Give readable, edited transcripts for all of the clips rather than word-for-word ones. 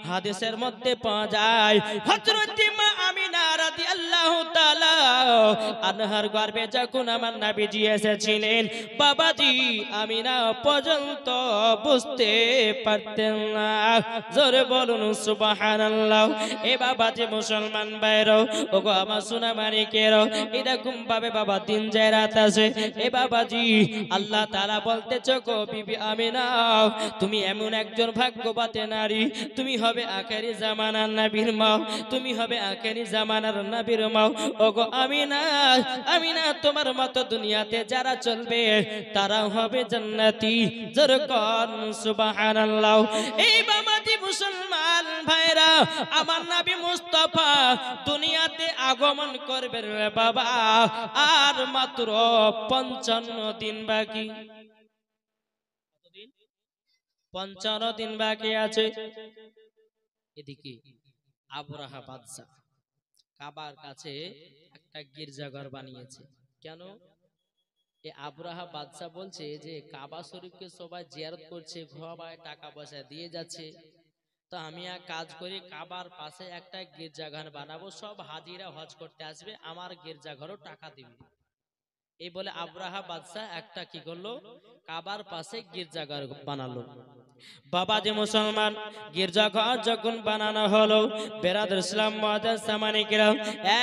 হাদিসের মধ্যে পাওয়া যায় হযরত মা আমিনা রাদিয়াল্লাহু তাআলা আনহার গর্ভে যখন আমার নবীজি এসেছিলেন, বাবাজি আমিনা পর্যন্ত বুঝতে পারতেন না। জোরে বলুন সুবহানাল্লাহ। এ বাবাজি মুসলমান ভাইরাও, ওগো আমার সোনা মানিকেরাও, এরকম ভাবে বাবা দিন যায় রাত আসে। এ বাবাজি আল্লাহ তাআলা বলতেছে, গো বিবি আমিনা, তুমি এমন একজন ভাগ্যবতী নারী, তুমি হবে আখেরি জামানার নবীর মা, তুমি হবে আখেরি জামানার নবীর মা। ওগো আমিনা, আমিনা তোমার মতো দুনিয়াতে যারা চলবে তারা হবে জান্নাতি। জোরে কোন সুবহানাল্লাহ। এই বাবাজি মুসলমান ভাইরা, আমার নবী মুস্তাফা দুনিয়াতে আগমন করবেন রে বাবা, আর মাত্র 55 দিন বাকি। 55 দিন বাকি আছে। এদিকে আবরাহা বাদশা কাবার কাছে একটা গির্জাঘর বানিয়েছে। কেন? এই আবরাহা বাদশা বলছে যে কাবা শরীফকে সবাই জিয়ারত করছে, সবাই টাকা পয়সা দিয়ে যাচ্ছে, তো আমি এক কাজ করি, কাবার পাশে একটা গির্জাঘর বানাবো, সব হাজিরা হজ করতে আসবে, আমার গির্জাঘরও টাকা দিবে। এই বলে আবরাহা বাদশা একটা কি করলো, কাবার পাশে গির্জাঘর বানালো। বাবাজি মুসলমান, গির্জাঘর যখন বানানো হলো, বেরাদর ইসলাম মুআজ্জাজ সামানিকেরাম,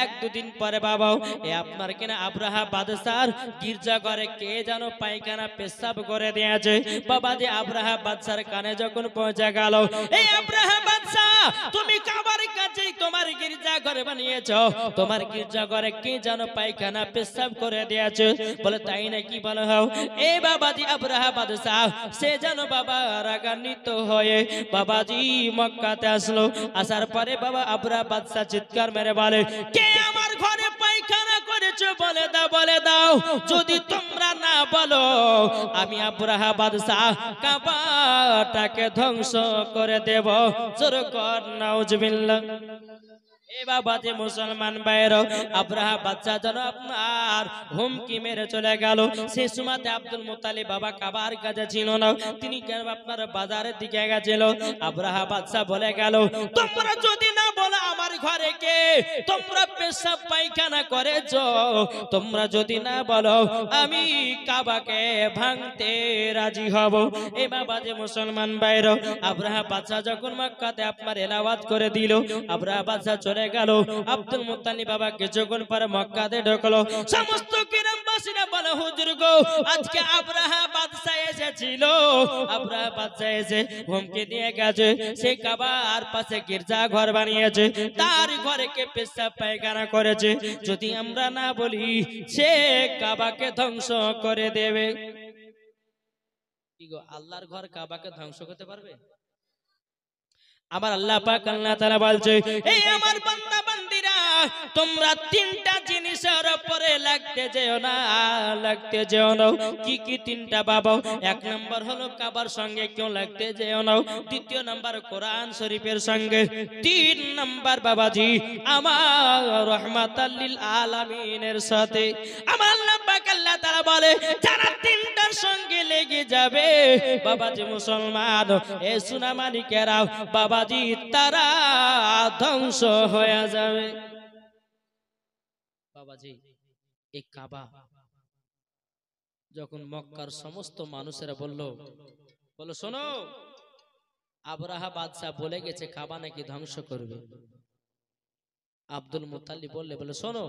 এক দুদিন পরে বাবা এ আপনার কিনা আবরাহা বাদশার গির্জাঘরে কে যেন পায়খানা পেশাব করে দিয়েছে। বাবাজি আবরাহা বাদশার কানে যখন পৌঁছে গেল, এই আবরাহা বাদশা, তুমি কাবার কাছে তোমার গির্জাঘর বানিয়েছো, তোমার গির্জাঘরে কে যেন পায়খানা পেশাব করে দিয়েছে। বলে তাই নাকি? বলো হও। এ বাবাজি আবরাহা বাদশা সে যেন বাবা রাগান্বিত হয়ে বাবাজি মক্কাতে আসলো। আসার পরে বাবা আবরাহা বাদশা চিৎকার মেরে বলে, কে আমার ঘরে পায়খানা করেছো বলে দাও, বলে দাও। যদি তোমরা না বলো, আমি আবরাহা বাদশা কাবাটাকে ধ্বংস করে দেব। জোরে কর নাউজুবিল্লাহ। এ বাবাজি মুসলমান ভাইরা, আবরাহা বাদশা যেন আপনার হুমকি মেরে চলে গেল। সে সময়তে আব্দুল মুত্তালিব বাবা কাবার কাছে ছিল না, তিনি কেন আপনার বাজারের দিকে গেছিল। আবরাহা বাদশা বলে গেল, তোমরা যদি না বলো আমার ঘরে কে তোমরা পেশাব পায়খানা করেছো, তোমরা যদি না বলো, আমি কাবাকে ভাঙতে রাজি হব। এ বাবাজি মুসলমান ভাইরা, আবরাহা বাদশা যখন মক্কাতে আপনার এলাওয়াত করে দিল, আবরাহা বাদশা চলে গেল। আব্দুল মুত্তালিব বাবা কিছুক্ষণ পরে মক্কাতে ঢুকলো। সমস্ত গ্রামবাসীরা বলে, হুজুর গো, আজকে আবরাহা বাদশা এসেছিল, আবরাহা বাদশা এসে হুমকি দিয়ে গেছে, সে কাবার পাশে গির্জা ঘর বানিয়েছে, তার ঘরে কে পেশাব পায়খানা করেছে, যদি আমরা না বলি সে কাবাকে ধ্বংস করে দেবে। কি গো, আল্লাহর ঘর কাবাকে ধ্বংস করতে পারবে? আমার আল্লাহ পাক আল্লাহ তাআলা বলছে, এই আমার বান্দা বান্দিরা, তোমরা তিনটা জিনিসের উপরে লাগতে যেও না, লাগতে যেও না। কি কি তিনটা বাবা? এক নাম্বার হলো কাবার সঙ্গে কেউ লাগতে যেও না, দ্বিতীয় নাম্বার কোরআন শরীফের সঙ্গে, তিন নাম্বার বাবাজি আমার রাহমাতাল লিল আলামিনের সাথে। আমার আল্লাহ পাক আল্লাহ তাআলা বলে, যারা তিনটার সঙ্গে লেগে যাবে বাবাজি মুসলমান, এ সোনা মানিকেরা বাবাজি, তারা ধ্বংস হয়ে যাবে। বাবাজি এই কাবা যখন মক্কার সমস্ত মানুষেরা বললো, শোনো, আবরাহা বাদশা বলে গেছে কাবা নাকি ধ্বংস করবে। আব্দুল মুত্তালিব বলে, শোনো,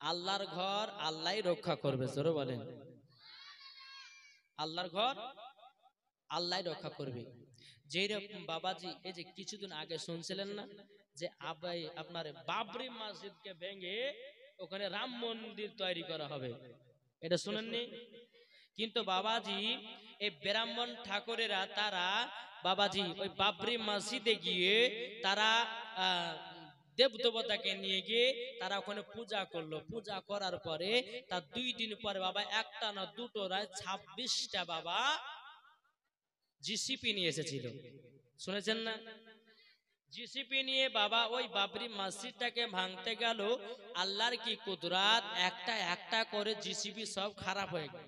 আল্লাহর ঘর আল্লাহই রক্ষা করবে। জোরে বলেন, আল্লাহর ঘর আল্লাহই রক্ষা করবে। যেরকম বাবাজি এই যে কিছুদিন আগে শুনছিলেন না যে আপনার বাবরি মসজিদকে ভেঙে ওখানে রাম মন্দির তৈরি করা হবে, এটা শুনেননি? কিন্তু বাবাজি এই ব্রাহ্মণ ঠাকুরেরা তারা বাবাজি ওই বাবরি মসজিদে গিয়ে তারা দেব দেবতাকে নিয়ে গিয়ে তারা ওখানে পূজা করলো। পূজা করার পরে তার 2 দিন পরে বাবা একটা না দুটো নয় 26টা বাবা জিসিপি নিয়ে এসেছিল। শুনেছেন না? জিসিপি নিয়ে বাবা ওই বাবরি মসজিদটাকে ভাঙতে গেল। আল্লাহর কি কুদরত, একটা একটা করে জিসিপি সব খারাপ হয়ে গেল।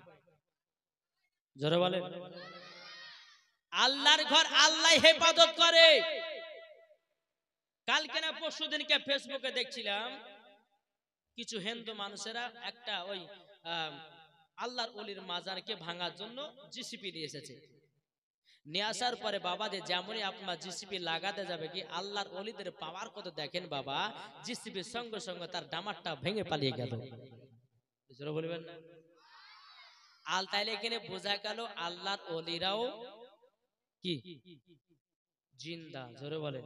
জোরে বলেন, আল্লাহর ঘর আল্লাহ হেফাজত করে। কালকে না পরশু দিনকে ফেসবুকে দেখছিলাম কিছু হিন্দু মানুষেরা একটা ওই আল্লাহর ওলির মাজারকে ভাঙার জন্য জিসিপি নিয়ে এসেছে। নিয়ে আসার পরে বাবা যে যেমনই আপনার জিসিপি লাগাতে যাবে কি আল্লাহর ওলিদের পাওয়ার কত দেখেন বাবা, জিসিপির সঙ্গে সঙ্গে তার ডামারটা ভেঙে পালিয়ে গেল। বলবেন না আল, তাইলে এখানে বোঝা গেল আল্লাহর ওলিরাও কি জিন্দা। জোরে বলে।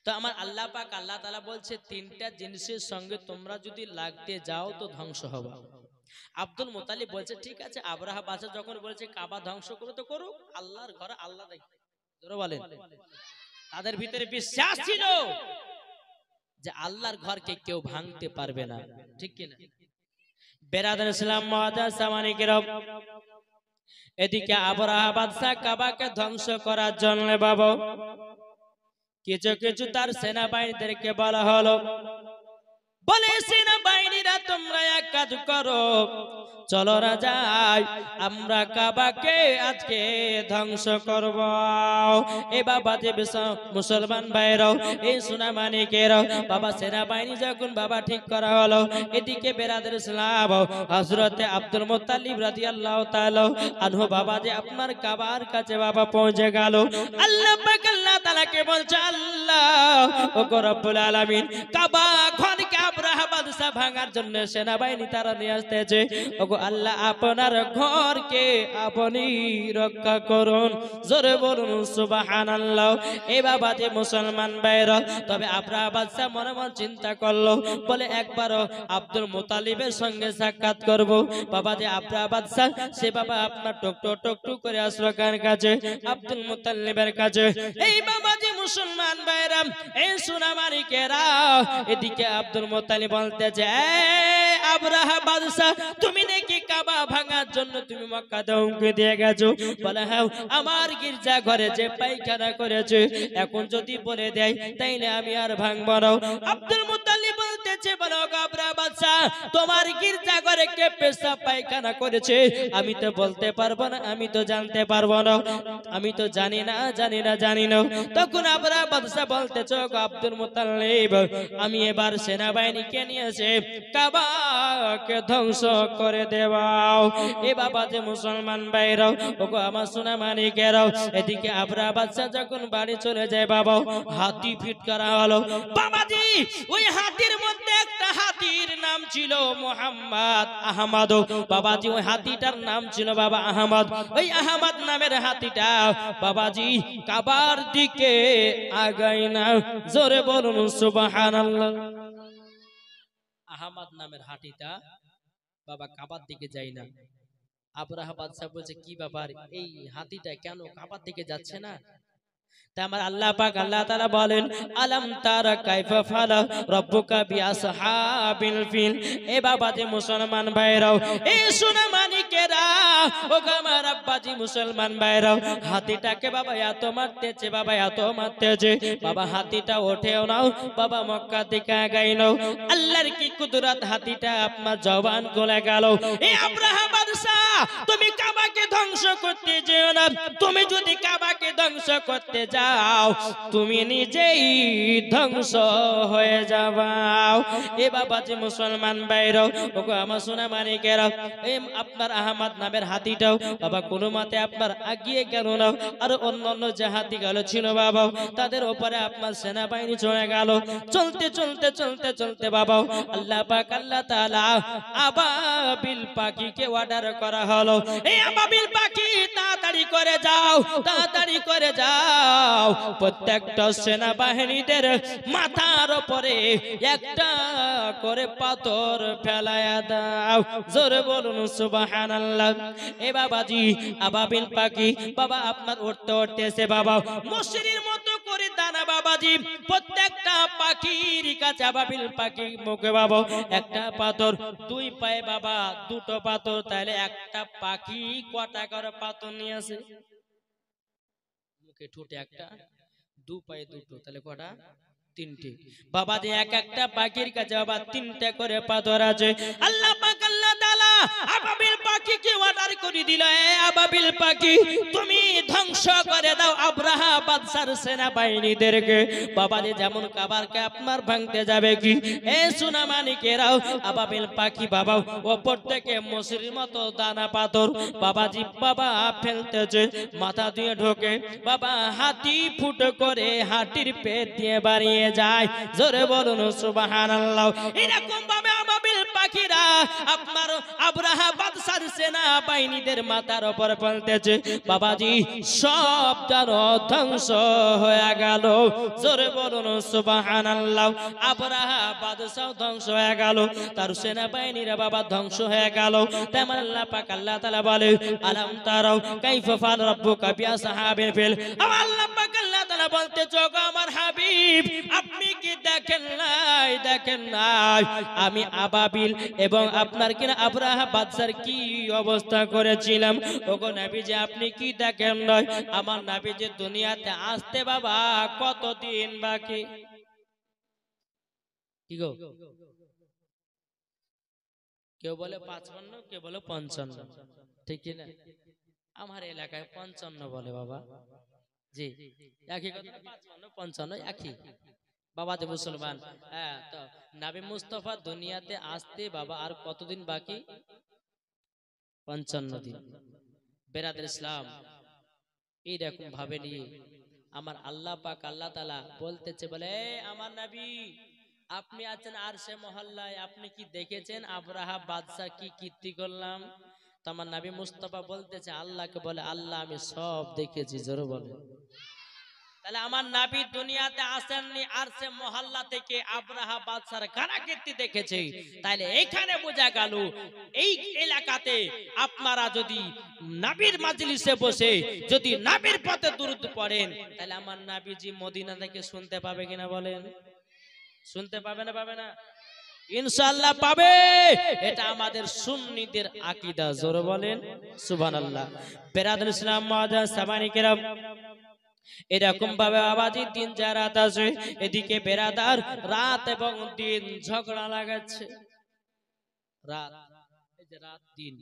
তো আমার আল্লাহ পাক আল্লাহ তাআলা বলছে তিনটা জিনিসের সঙ্গে তোমরা যদি লাগতে যাও তো ধ্বংস হবে। আব্দুল মুতালিব বলছে ঠিক আছে, আব্রাহা বাদশা যখন বলেছে কাবা ধ্বংস করো তো করো, আল্লাহর ঘরে আল্লাহ দেখবে। জোরে বলেন। তাদের ভিতরে বিশ্বাস ছিল যে আল্লাহর ঘরকে কেউ ভাঙতে পারবে না, ঠিক কি না? বেরাদার ইসলাম মুআজ্জাজ সামানি কিরাম, এদিকে আব্রাহা বাদশা কাবাকে ধ্বংস করার জন্য বাবা কিছু কিছু তার সেনাবাহিনীদেরকে বলা হলো, বলে সেনাবাহিনীরা তোমরা এক কাজ করো, চলো না যাই আমরা কাবাকে আজকে ধ্বংস করব। এ বাবা যে মুসলমান ভাইরাও, এই সোনামানিকেরাও, বাবা সেনাবাহিনী যখন বাবা ঠিক করা হলো, এদিকে বেরাদের ইসলাম হযরতে আব্দুল মুত্তালিব রাদিয়াল্লাহু তাআলা আনহু বাবা যে আপনার কাবার কাছে বাবা পৌঁছে গেল। আল্লাহ পাক আল্লাহ তাআলাকে বলছে, আল্লাহ ও রব্বুল আলামিন, কাবা ঘরকে আব্রাহা বাদশা ভাঙার জন্য সেনাবাহিনী তারা নিয়ে আসতেছে। ওগো আল্লাহ, আপনার ঘরকে আপনি রক্ষা করুন। জোরে বলুন সুবহানাল্লাহ। এই বাবা যে মুসলমান ভাইরা, তবে আব্রাহা বাদশা মনে মনে চিন্তা করলো, বলে একবার আব্দুল মুতালিবের সঙ্গে সাক্ষাৎ করব। বাবা যে আব্রাহা বাদশা সে বাবা আপনার টুক করে আসলো কার কাছে? আব্দুল মুতালিবের কাছে। এই বাবা যে মুসলমান ভাইরা, এই সোনামানিকেরা, এদিকে আব্দুল মুতালিব বলতেছে, আব্রাহা বাদশা তুমি নাকি কাবা ভাঙার জন্য তুমি মক্কা ধ্বংস দিয়ে গেছো? বলে হ্যাঁ, আমার গির্জা ঘরে যে পায়খানা করেছে এখন যদি বলে দেয় তাইলে আমি আর ভাঙবো না। আব্দুল মুতালিব বলতেছে, বলো আব্রাহা বাদশা তোমার গির্জা ঘরে কে পেশাব পায়খানা করেছে আমি তো বলতে পারবো না, আমি তো জানতে পারবো না, আমি তো জানি না। তখন আব্রাহা বাদশা বলতেছে, আব্দুল মুতালিব আমি এবার সেনাবাহিনীকে নিয়েছে কাবাকে ধ্বংস করে দেওয়াও। এ বাবা যে মুসলমান ভাইরাও, ওগো আমার সোনামানিকেরাও, এদিকে আব্রাহা বাদশা যখন বাড়ি চলে যায় বাবা, হাতি ফিট করা হলো। বাবাজি ওই হাতির মধ্যে একটা হাতির নাম ছিল মোহাম্মদ আহমদ। বাবাজি ওই হাতিটার নাম ছিল বাবা আহমদ। ওই আহমদ নামের হাতিটা বাবাজি কাবার দিকে আগায় না। জোরে বলুন সুবহানাল্লাহ। আহমদ নামের হাতিটা বাবা কাবার দিকে যায় না। আব্রাহা বাদশা বলছে, কি ব্যাপার, এই হাতিটা কেন কাবার দিকে যাচ্ছে না? আমার আল্লাহ পাক আল্লাহ তাআলা বলেন, আলাম তারা কাইফা ফালা রাব্বুকা বিআসহাবিল ফিল। এ বাবা যে মুসলমান ভাইরাও, এই সোনামানিকেরা, ও আমার আব্বাজি মুসলমান ভাইরাও, হাতিটাকে বাবা এত মারতেছে, বাবা এত মারতেছে, বাবা হাতিটা ওঠেও নাও, বাবা মক্কা থেকে আগাই নাও। আল্লাহর কি কুদরত, হাতিটা আপনার জবান গলে গেল। এ আব্রাহা বাদশা তুমি কাবাকে ধ্বংস করতে যেও না, তুমি যদি কাবাকে ধ্বংস করতে যাও তুমি নিজেই ধ্বংস হয়ে যাবাও। এ বাবা যে মুসলমান ভাইরাও, ওগো আমার সোনামানিকেরা, এই আপনার আহমদ নামের হাতিটাও বাবা কোনো মতে আপনার আগিয়ে গেল না। আর অন্যান্য যে হাতিগুলো ছিল বাবা তাদের উপরে আপনার সেনাবাহিনী চলে গেল। চলতে বাবা আল্লাহ পাক আল্লাহ তাআলা আবাবিল পাখিকে অর্ডার করা হলো, এই আবাবিল পাখি তাড়াতাড়ি করে যাও, প্রত্যেকটা সেনাবাহিনীদের মাথার উপরে একটা করে পাথর ফেলায়া দাও। জোরে বলুন সুবহানাল্লাহ। এ বাবাজি আবাবিল পাখি বাবা আপনার উঠতে এসে বাবা মশরির মতো করে দানা বাবাজি প্রত্যেকটা পাখির কাছে আবাবিল পাখি মুখে বাবা একটা পাথর, দুই পায়ে বাবা দুটো পাথর, তাহলে একটা পাখি কটা করে পাথর নিয়ে আসে? মুখে ঠোঁটে একটা, দু পায়ে দুটো, তাহলে কটা? তিনটে বাবা যে এক একটা পাখির কাছে বাবা তিনটা করে পাথর আছে। আল্লাহ পাক আল্লাহ তাআলা আবাবিল পাখিকে অর্ডার করে দিল, এ আবাবিল পাখি তুমি ধ্বংস করে দাও আব্রাহা বাদশার সেনাবাহিনীদেরকে। বাবা যে যেমন কাবারকে আপনার ভাঙতে যাবে কি এ সোনামানিকেরাও আবাবিল পাখি বাবা ওপর থেকে মসুরির মতো দানা পাথর বাবাজি বাবা ফেলতেছে, মাথা দিয়ে ঢোকে বাবা হাতি ফুটো করে হাতির পেট দিয়ে বাড়িয়ে যায়। জোরে বলুন সুবহানাল্লাহ। এরকম ভাবে আবাবিল পাখিরা আপনার আব্রাহা বাদশার সেনা বাহিনীদের মাথার উপর ফেলতেছে, বাবাজি সব যেন ধ্বংস হয়ে গেল। জোরে বলুন সুবহানাল্লাহ। আব্রাহা বাদশাও ধ্বংস হয়ে গেল, তার সেনা বাহিনীরা বাবা ধ্বংস হয়ে গেল। তেমন আল্লাহ পাক আল্লাহ তাআলা বলে আলাম তারাও কাইফা ফাআল রাব্বুকা বিআসহাবিল ফিল। আল্লাহ পাক আল্লাহ তাআলা বলতে গো আমার হাবিব আপনি কি দেখেন নাই, দেখেন নাই আমি আবাবিল এবং আপনার কিনা আব্রাহা বাদশার কি অবস্থা করেছিলাম। ওগো নবীজি আপনি কি দেখেন নাই, আমার নবীজি দুনিয়াতে আসতে বাবা কতদিন বাকি। কি গো কেউ বলে 55, কেউ বলে 55, ঠিক কি না? আমার এলাকায় 55 বলে বাবা। জি একই কথা, 55 55 একই বাবা যে মুসলমান। হ্যাঁ তো নবী মুস্তাফা দুনিয়াতে আসতে বাবা আর কতদিন বাকি? 55 দিন। বেরাদর ইসলাম এইরকম ভাবে নিয়ে আমার আল্লাহ পাক আল্লাহ তাআলা বলতেছে বলে আমার নবী আপনি আছেন আরশে মহল্লায়, আপনি কি দেখেছেন আব্রাহা বাদশা কি কীর্তি করলাম? তো আমার নবী মুস্তাফা বলতেছে আল্লাহকে বলে আল্লাহ আমি সব দেখেছি। জোরে বলে। তাহলে আমার নবী দুনিয়াতে আসেননি আরশে মহল্লা থেকে আব্রাহা বাদশার কারাকীর্তি দেখেছে। তাইলে এখানে বোঝা গেল এই এলাকাতে আপনারা যদি নবীর মাজলিসে বসে যদি নবীর পথে দুরূদ পড়েন তাহলে আমার নবীজি মদিনা থেকে শুনতে পাবে কিনা বলেন? শুনতে পাবে না? পাবে না? ইনশাআল্লাহ পাবে। এটা আমাদের সুন্নিদের আকীদা। জোরে বলেন সুবহানাল্লাহ। বেরাদর ইসলাম মুআজ্জাজ সামানী কেরাম এরকম ভাবে আবাজি দিন যা রাত আছে, এদিকে বেরাদার রাত এবং দিন ঝগড়া লাগাচ্ছে। রাত এই যে রাত দিন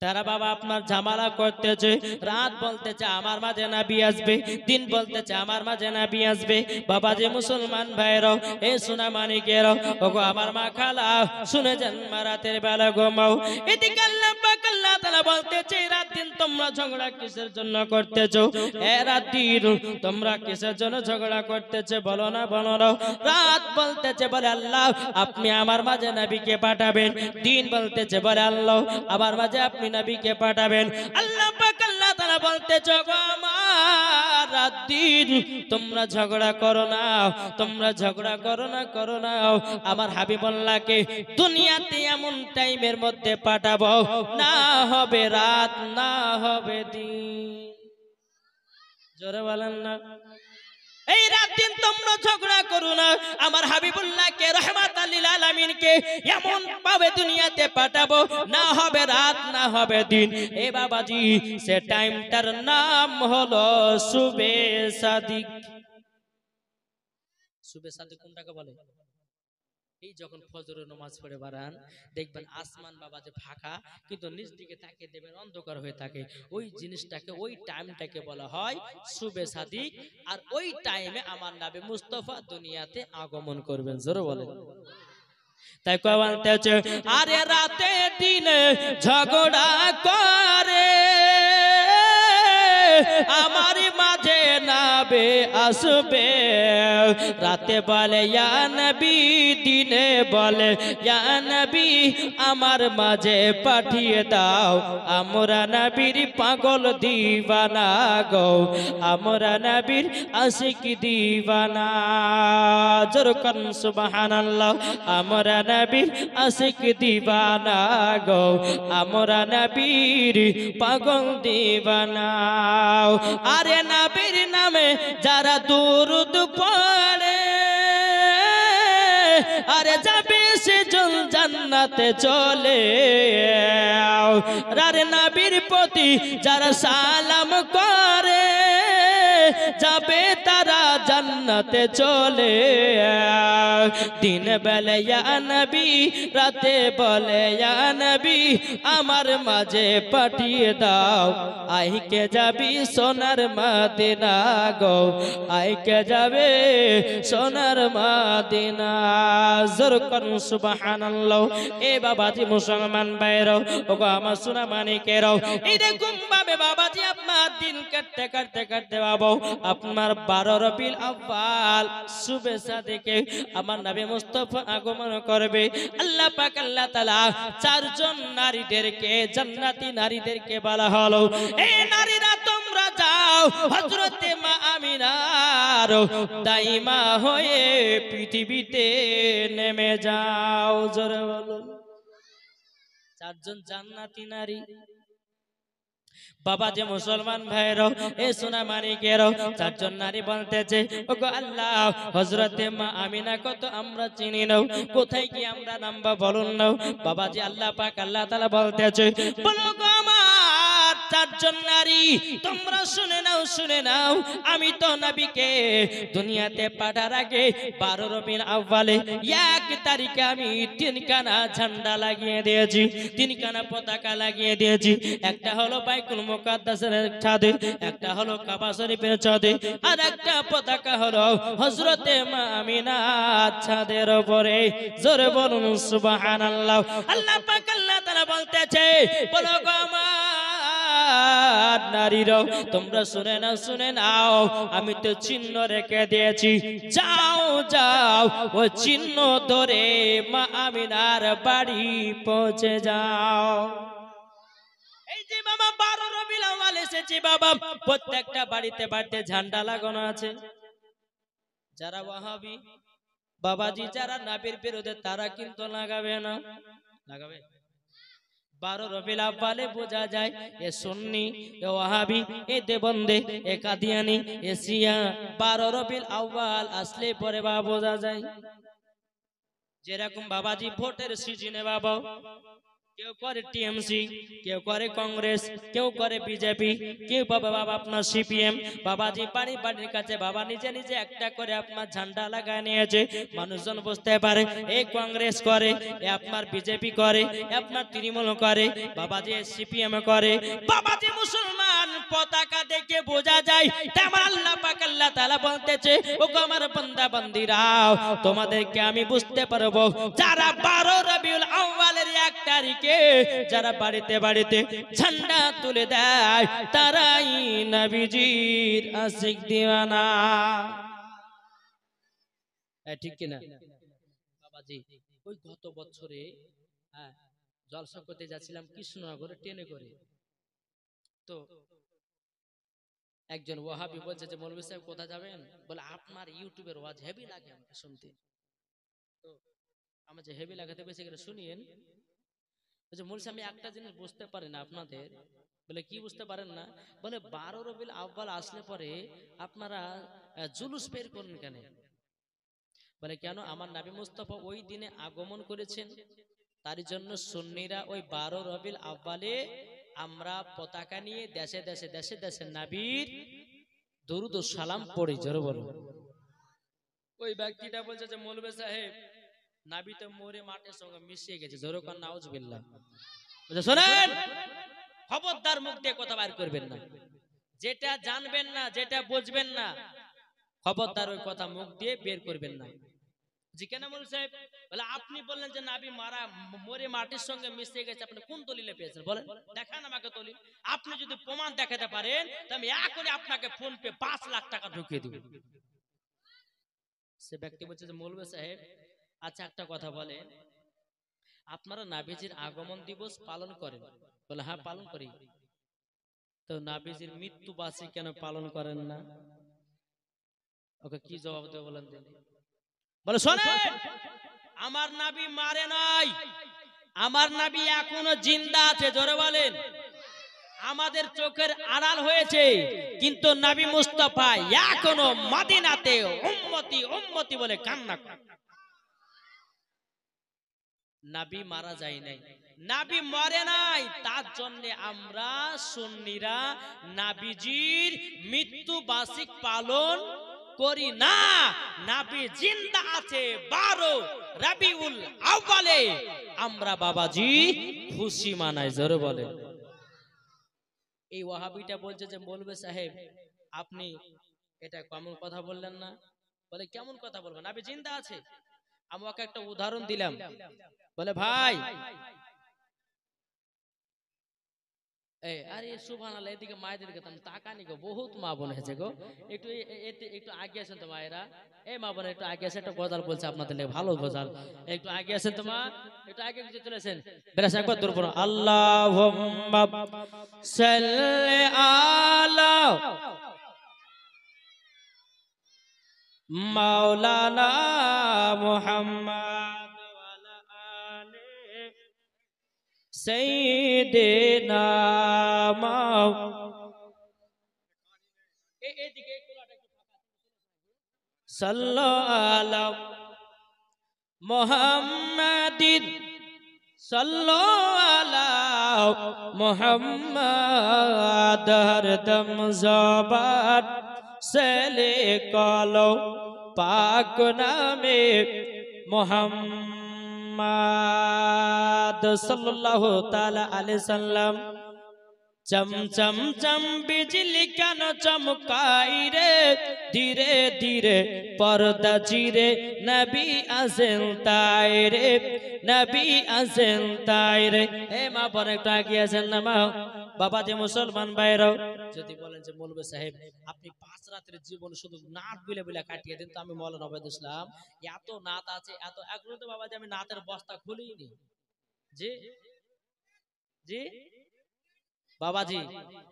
তারা বাবা আপনার ঝামেলা করতেছে। রাত বলতেছে আমার মাঝে নবী আসবে, দিন বলতেছে আমার মাঝে নবী আসবে। বাবা যে মুসলমান ভাইরাও এ সোনা মানিকেরাও ওগো আমার মা খালা শুনে যান মা রাতের বেলা ঘুমাও। এদিকে আল্লাহ পাক আল্লাহ তাআলা বলতেছে রাত দিন তোমরা ঝগড়া কিসের জন্য করতেছো? এ রাত দিন তোমরা কিসের জন্য ঝগড়া করতেছো বলো না, বলো না। রাত বলতেছে বলে আল্লাহ আপনি আমার মাঝে নবীকে পাঠাবেন, দিন বলতেছে বলে আল্লাহ আমার মাঝে আপনি নবীকে পাঠাবেন। আল্লাহ পাক আল্লাহ তাআলা বলতেছে গো আমার রাত দিন তোমরা ঝগড়া করো না, তোমরা ঝগড়া করো না, করো না। আমার হাবিবুল্লাহকে দুনিয়াতে এমন টাইমের মধ্যে পাঠাবো না হবে রাত না হবে দিন। জোরে বলেন না। এই রাত দিন তোমরা ঝগড়া করো না। আমার হাবিবুল্লাহকে রাহমাতাল লিল আলামিনকে এমন ভাবে দুনিয়াতে পাঠাবো না হবে রাত না হবে দিন। এ বাবাজি সে টাইমটার নাম হলো সুবে সাদিক। সুবে সাদিক কোনটাকে বলে? এই যখন ফজরের নামাজ পড়ে বাড়ান দেখবেন আসমান বাবা যে ফাঁকা কিন্তু নিচ দিকে তাকিয়ে দেবেন অন্ধকার হয়ে থাকে, ওই জিনিসটাকে ওই টাইমটাকে বলা হয় সুবে সাদিক। আর ওই টাইমে আমার নবী মুস্তাফা দুনিয়াতে আগমন করবেন। জোরে বলেন। তাই কয় বলতেছে আরে রাতে দিনে ঝগড়া করে আমার মাঝে নবী আসবে। রাতে বলে ইয়া নবী, দিনে বলে ইয়া নবী আমার মাঝে পাঠিয়ে দাও। আমরা নবীর পাগল দিওয়ানা গো, আমরা নবীর আশিক দিওয়ানা। জোরে কোন সুবহানাল্লাহ। আমরা নবীর আশিক দিওয়ানা গো, আমরা নবীর পাগল দিওয়ানা। আরে নবীর নামে যারা দুরূদ পড়ে আরে যাবে সে জান্নাতে চলে। আরে নবীর প্রতি যারা সালাম করে যাবে তারা জান্নাতে জান্নাতে চলে দিন বেলা ইয়া নবী রাতে বলে ইয়া নবী আমার মাঝে পাঠিয়ে দাও আইকে যাবি সোনার মদিনা গো আইকে যাবে সোনার মদিনা জোর করুন সুবহানাল্লাহ। এ বাবাজি মুসলমান ভাইরাও ওগো আমার সোনা মানিকেরাও এই দেখুন ভাবে বাবাজি আপনার দিন কাটতে কাটতে কাটতে বাবা আপনার 12 রবিউল আউয়াল শুভেচ্ছা দেখে আমার নবী মুস্তাফা আগমন করবে। আল্লাহ পাক আল্লাহ তাআলা চারজন নারীদেরকে জান্নাতি নারীদেরকে বলা হলো এই নারীরা তোমরা যাও হযরতে মা আমিনার দাইমা হয়ে পৃথিবীতে নেমে যাও। জোরে বলুন চারজন জান্নাতি নারী। বাবা যে মুসলমান ভাইরাও এ সোনা মানিকেরাও চারজন নারী বলতেছে ওগো আল্লাহ হযরতে মা আমিনা কত আমরা চিনি নাও কোথায় কি আমরা নামবা বলুন নাও। বাবা যে আল্লাহ পাক আল্লাহ তাআলা বলতেছে বলো গো আমার চারজন নারী তোমরা শুনে নাও আমি তো নবীকে দুনিয়াতে পাঠার আগে 12 রবিউল আউয়ালে 1 তারিখে আমি 3 খানা ঝান্ডা লাগিয়ে দিয়েছি 3 খানা পতাকা লাগিয়ে দিয়েছি। একটা হলো বাইতুল মুকাদ্দাসের ছাদে একটা হলো কাবা শরীফের ছাদে আর একটা পতাকা হলো হযরতে মা আমিনার ছাদের উপরে। জোরে বলুন সুবহানাল্লাহ। আল্লাহ পাক আল্লাহ তাআলা বলতেছে বলো গো আমার নারীরাও তোমরা শুনে নাও আমি তো চিহ্ন রেখে দিয়েছি যাও যাও ও চিহ্ন ধরে মা আমিনার বাড়ি পৌঁছে যাও। এই যে বাবা 12 রবিউল আউয়াল এসেছে বাবা প্রত্যেকটা বাড়িতে বাড়িতে ঝান্ডা লাগানো আছে। যারা ওয়াহাবি বাবাজি যারা নবীর বিরুদ্ধে তারা কিন্তু লাগাবে না লাগাবে 12 রবিউল আউয়ালে বোঝা যায় এ সুন্নি এ ওয়াহাবি এ দেবন্দে এ কাদিয়ানি এ শিয়া 12 রবিউল আউয়াল আসলে পরে বাবা বোঝা যায়। যেরকম বাবাজি ভোটের সিজনে বাবা কেউ করে টিএমসি কেউ করে কংগ্রেস কেউ করে বিজেপি কেউ বাবা আপনার সিপিএম বাবাজি বাড়ি বাড়ির কাছে বাবা নিজে নিজে একটা করে আপনার ঝান্ডা লাগায় নিয়েছে মানুষজন বুঝতে পারে এই কংগ্রেস করে এ আপনার বিজেপি করে আপনার তৃণমূল করে বাবাজি সিপিএম করে। বাবাজি মুসলমান পতাকা দেখে বোঝা যায় তেমন আল্লাহ পাক আল্লাহ তাআলা বলতেছে ওগো আমার বান্দা বান্দীরাও তোমাদেরকে আমি বুঝতে পারবো যারা 12 রবিউল আউয়ালের 1 তারিখ যারা বাড়িতে বাড়িতে ঝান্ডা তুলে দেয় তারাই নবীজির আশিক দিওয়ানা। ঠিক কিনা বাবাজি? ওই গত বছরে জলসা করতে যাচ্ছিলাম কৃষ্ণনগরে ট্রেনে করে, তো একজন ওয়াহাবি বলছে যে মৌলভী সাহেব কোথায় যাবেন, বলে আপনার ইউটিউবের ওয়াজ হেভি লাগে আমাকে শুনতে। তো আমার যে হেভি লাগাতে বেশি করে শুনিয়েন। মৌলভী আমি একটা জিনিস বুঝতে পারি না আপনাদের, বলে কি বুঝতে পারেন না? বলে 12 রবিউল আউয়াল আসলে পরে আপনারা জুলুস বের করেন কেন? বলে কেন আমার নবী মুস্তাফা ওই দিনে আগমন করেছেন, তার জন্য সুন্নিরা ওই 12 রবিউল আউয়ালে আমরা পতাকা নিয়ে দেশে দেশে দেশে দেশে নবীর দরুদ ও সালাম পড়ি। জোরে বলো। ওই ব্যক্তিটা বলছে যে মৌলভী সাহেব নবী তো মরে মাটির সঙ্গে মিশিয়ে গেছে। জোরে কর নাউজুবিল্লাহ। শোনেন খবরদার মুখ দিয়ে কথা বের করবেন না, যেটা জানবেন না যেটা বুঝবেন না খবরদার ওই কথা মুখ দিয়ে বের করবেন না। জি কেন মৌলভী সাহেব? বলে আপনি বললেন যে নবী মরে মাটির সঙ্গে মিশে গেছে, আপনি কোন দলিলে পেয়েছেন বলেন? দেখান আমাকে দলিল। আপনি যদি প্রমাণ দেখাতে পারেন তাহলে আমি এখনই আপনাকে ফোন পে 5 লাখ টাকা ঢুকিয়ে দেব। সে ব্যক্তি বলছে যে মৌলভী সাহেব আচ্ছা একটা কথা বলেন, আপনারা নবীজির আগমন দিবস পালন করেন? বলে হ্যাঁ পালন করি। তো নবীজির মৃত্যু বার্ষিকী কেন পালন করেন না? ওকে কি জবাব দেব বলেন? বলে শোনেন আমার নবী মারে নাই, আমার নবী এখনো জিন্দা আছে। জোরে বলেন। আমাদের চোখের আড়াল হয়েছে কিন্তু নবী মুস্তাফা এখনো মদিনাতে উম্মতি উম্মতি বলে কান্না করে। নবী মারা যায় নাই, নবী মরে নাই, তার জন্য আমরা সুন্নিরা নবীজির মৃত্যু বার্ষিক পালন করি না। নবী জিন্দা আছে 12 রবিউল আউয়ালে, আমরা বাবাজি খুশি মানাই। জোরে বলে। এই ওয়াহাবিটা বলছে যে মৌলভী সাহেব আপনি এটা কেমন কথা বললেন না? বলে কেমন কথা বলবো, নবী জিন্দা আছে। আমি ওকে একটা উদাহরণ দিলাম। বলে ভাই আরে সুবহানাল্লাহ, এদিকে মায়েদের দিকে তাকানি গো, বহুত মা বোন হয়েছে গো, একটু একটু আগে আসেন তো মায়েরা। এই মা বোন একটু আগে আসে, একটা গজাল বলছে আপনাদের লেগে, ভালো গজাল, একটু আগে আসেন তো মা, একটু আগে চলেছেন। বেরাস একবার দূর পড়ো, আল্লাহুম্মা সাল্লি আলা মাওলানা মুহাম্মদ ওয়ালা আলি সাইয়্যিদিনা সাল্লাল্লাহু মুহাম্মাদিন সাল্লাল্লাহু মুহাম্মাদ হরদম জবান से लिखो पाक नामे मुहम्मद सल्लल्लाहु ताला अलैहि वसल्लम। चम चम चम बिजली कन चमकाई रे, धीरे धीरे पर्दा चिरे नबी आसेन ताई रे, नबी आसेन ताई रे। ए मा বোন একটু আগে আছেন না মা, বাবা যে মুসলমান ভাইরাও যদি বলেন যে মৌলভী সাহেব আপনি 5 রাতের জীবন শুধু নাত বলে বলে কাটিয়ে দেন, তো আমি মাওলানা ওবায়দুল ইসলাম এত নাত আছে, এত এখনো তো বাবা যে আমি নাতের বস্তা খুলিনি। জি জি বাবাজি,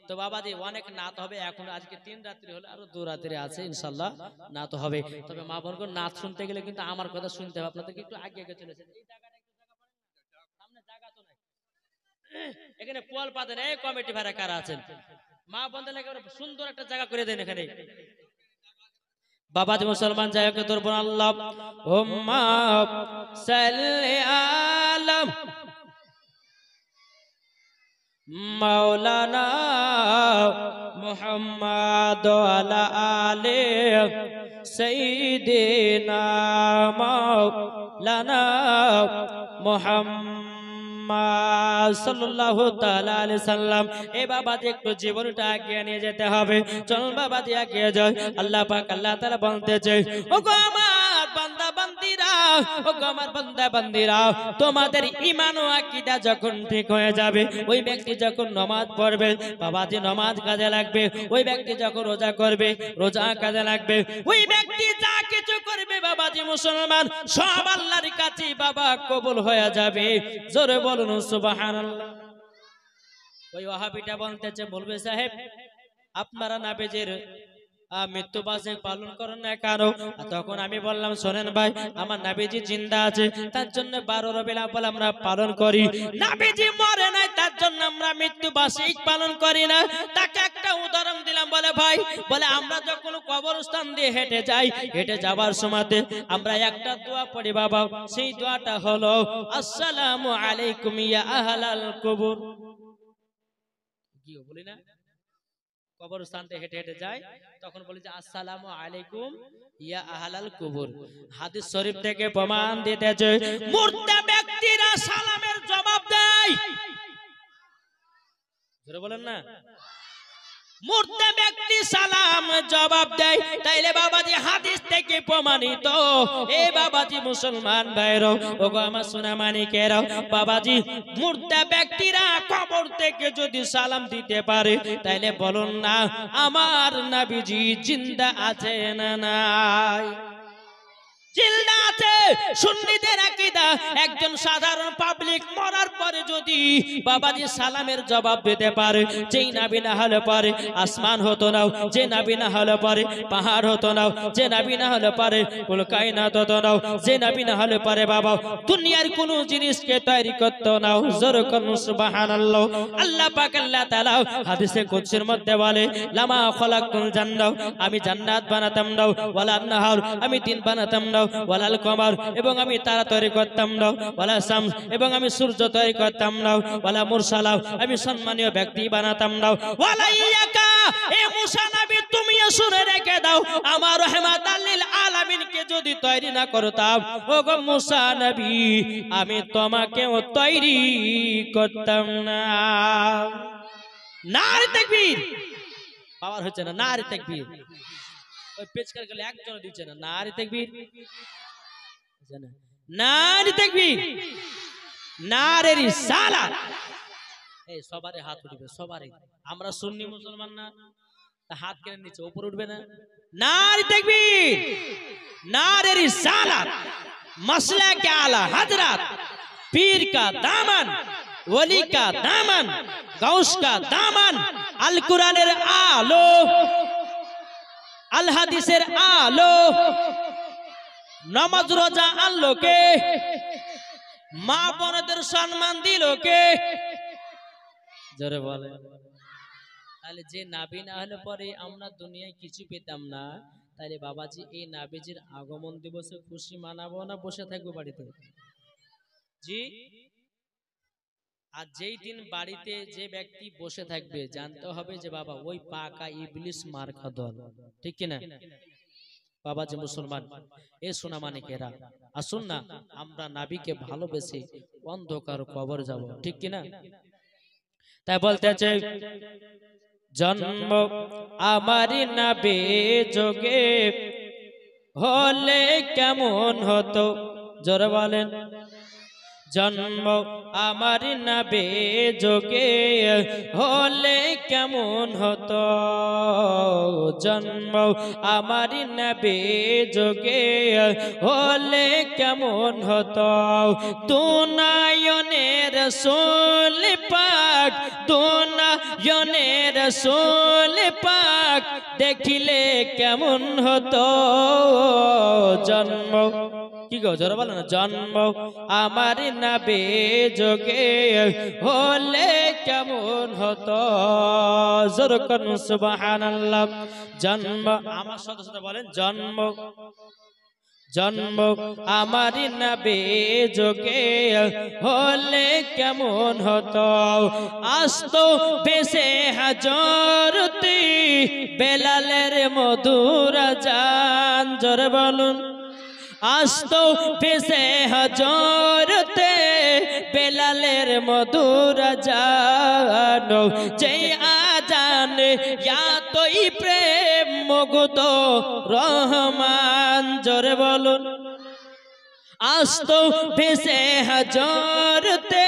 তো বাবাজি অনেক নাত হবে এখন, আজকে 3 রাত্রি হলে আরো 2 রাত্রি আছে ইনশাআল্লাহ নাত হবে। তবে মা বোনকে নাত শুনতে গেলে কিন্তু আমার কথা শুনতে হবে, আপনাদেরকে একটু আগে আগে চলেছেন। এই জায়গাটা একটু জায়গা পারেন না, সামনে জায়গা তো নাই, এখানে পোল পাতেন। এই কমিটি ভাড়া কারা আছেন মা বোনদের একেবারে সুন্দর একটা জায়গা করে দেন এখানে। বাবাজি মুসলমান জায়গাকে ধরবো, আল্লাহুম্মা সাল্লি আলা মাওলানা মুহাম্মদ ওয়ালা আলি সাইয়্যিদিনা মাওলানা মুহাম্মদ সাল্লাল্লাহু তাআলা আলাইহি সাল্লাম। এ বাবাজি একটু জীবনটা এগিয়ে নিয়ে যেতে হবে, চল বাবাজি এগিয়ে যাই। আল্লাহ পাক আল্লাহ তাআলা বলতেছে, ও গো আমার বান্দা বান্দীরা, ও গো আমার বান্দা বান্দীরা, তোমাদের ঈমান ও আকীদা যখন ঠিক হয়ে যাবে, ওই ব্যক্তি যখন নামাজ পড়বে বাবাজি নামাজ কাজে লাগবে, ওই ব্যক্তি যখন রোজা করবে রোজা কাজে লাগবে, ওই ব্যক্তি যা কিছু করবে বাবাজি মুসলমান সব আল্লাহর কাছে বাবা কবুল হয়ে যাবে। জোরে বলুন সুবহানাল্লাহ। ওই ওয়াহাবিটা বলতেছে মৌলভী সাহেব আপনারা নবীজির মৃত্যুবার্ষিকী পালন করেন না কেন? তখন আমি বললাম শোনেন ভাই, আমার নবীজি জিন্দা আছে তার জন্য 12 রবিউল আউয়াল আমরা পালন করি, নবীজি মরে নাই তার জন্য আমরা মৃত্যুবার্ষিকী পালন করি না। তাকে একটা উদাহরণ দিলাম, বলে ভাই বলে আমরা যখন কবরস্থান দিয়ে হেঁটে যাই, হেঁটে যাবার সময়তে আমরা একটা দোয়া পড়ি বাবা, সেই দোয়াটা হলো আসসালামু আলাইকুম ইয়া আহলাল কবর। কি বলি না, কবরস্থান থেকে হেঁটে হেঁটে যায় তখন বলি যে আসসালামু আলাইকুম ইয়া আহলাল কবর। হাদিস শরীফ থেকে প্রমাণ দিতেছে মুর্দা ব্যক্তিরা সালামের জবাব দেয়। জোরে বলেন না, মুর্দা ব্যক্তি সালাম জবাব দেয়। তাইলে বাবাজি হাদিস থেকে প্রমাণিত। এ বাবাজি মুসলমান ভাইরা, ওগো আমার সোনা মানিকেরা, বাবাজি মুর্দা ব্যক্তিরা কবর থেকে যদি সালাম দিতে পারে তাইলে বলুন না আমার নবীজি জিন্দা আছে না নাই? জিন্দা আছে। সুন্নিদের আকীদা একজন সাধারণ পাবলিক মরার পরে যদি বাবাজি সালামের জবাব দিতে পারে, যেই নবী না হলে পরে আসমান হতো না, যে নবী না হলে পরে পাহাড় হতো না, যে নবী না হলে পরে কুল কায়নাত হতো না, যে নবী না হলে পরে বাবা দুনিয়ার কোনো জিনিসকে তৈরি করতো না। জোরে করুন সুবহানাল্লাহ। আল্লাহ পাক আল্লাহ তাআলা হাদিসে কুদসির মধ্যে বলে লামা খলাকুল জান্নাহ, আমি জান্নাত বানাতাম না, ওয়ালা নাহার আমি দিন বানাতাম না, ওয়ালাল কমার কমর এবং আমি তারা তৈরি করতাম না, ওয়ালা শামস এবং আমি সূর্য তৈরি করতাম না, ওয়ালা মুরসালা আমি সম্মানীয় ব্যক্তি বানাতাম না, ওয়ালা ইয়াকা এ মুসা নবী তুমি শুনে রেখে দাও আমার রাহমাতাল লিল আলামিনকে যদি তৈরি না করতাম ওগো মুসা নবী আমি তোমাকেও তৈরি করতাম না। নারে তাকবীর, পাওয়ার হচ্ছে না, নারে তাকবীর। ওই পেচকার গেলে একজন দিচ্ছে না, নারে তাকবীর, নারে তাকবীর, নারে রিসালাত। এই সবারে হাত উঠবে, সবারে। আমরা সুন্নি মুসলমান না, তা হাত কেন নিচে উপরে উঠবে না? নারে তাকবীর, नारे रिसालत, मसला के आला हजरत, पीर का दामन, वली का दामन, गौस का दामन, अल कुरानेर आलो, अल हदीसेर आलो, नमाज रोजा आल्लोके, मा बोनेदेर सम्मान दिलोके। জোরে বলে। তাহলে যে নাবি না হলে পরে আমরা দুনিয়ায় কিছু পেতাম না, তাহলে বাবাজি এই নাবিজির আগমন দিবসে খুশি মানাবো না বসে থাকবো বাড়িতে? জি। আর যেই দিন বাড়িতে যে ব্যক্তি বসে থাকবে জানতে হবে যে বাবা ওই পাকা ইবলিস মার্কা দল, ঠিক কিনা? বাবাজি মুসলমান এ সোনা মানিকেরা, আসুন না আমরা নাবিকে ভালোবেসে অন্ধকার কবর যাব, ঠিক কিনা? তাই বলতেছে জন্ম আমারি নবী যোগে হলে কেমন হতো, জোরে বলেন। জন্ম আমারি নবী যোগে হলে কেমন হতো, জন্ম আমারি নবী যোগে হলে কেমন হতো। দুনায়নে রাসূল পাক, দুনায়নে রাসূল পাক দেখিলে কেমন হতো। জন্ম কি গো জোরে বলো না, জন্ম আমার নবী যোগে হলে কেমন হতো। জোরে করুন সুবহানাল্লাহ। জন্ম আমার সাথে সাথে বলেন জন্ম, জন্ম আমার নবী যোগে হলে কেমন হতো। আসতো বেশে হাজরতি বেলালের মধুর আযান, জোরে বলুন। আসতো বেশে হজরতে বেলালের মধুর আযান, যেই আযান ইয়াতই প্রেম মুগ্ধ রহমান, জোরে বলুন। আসতো বেশে হজরতে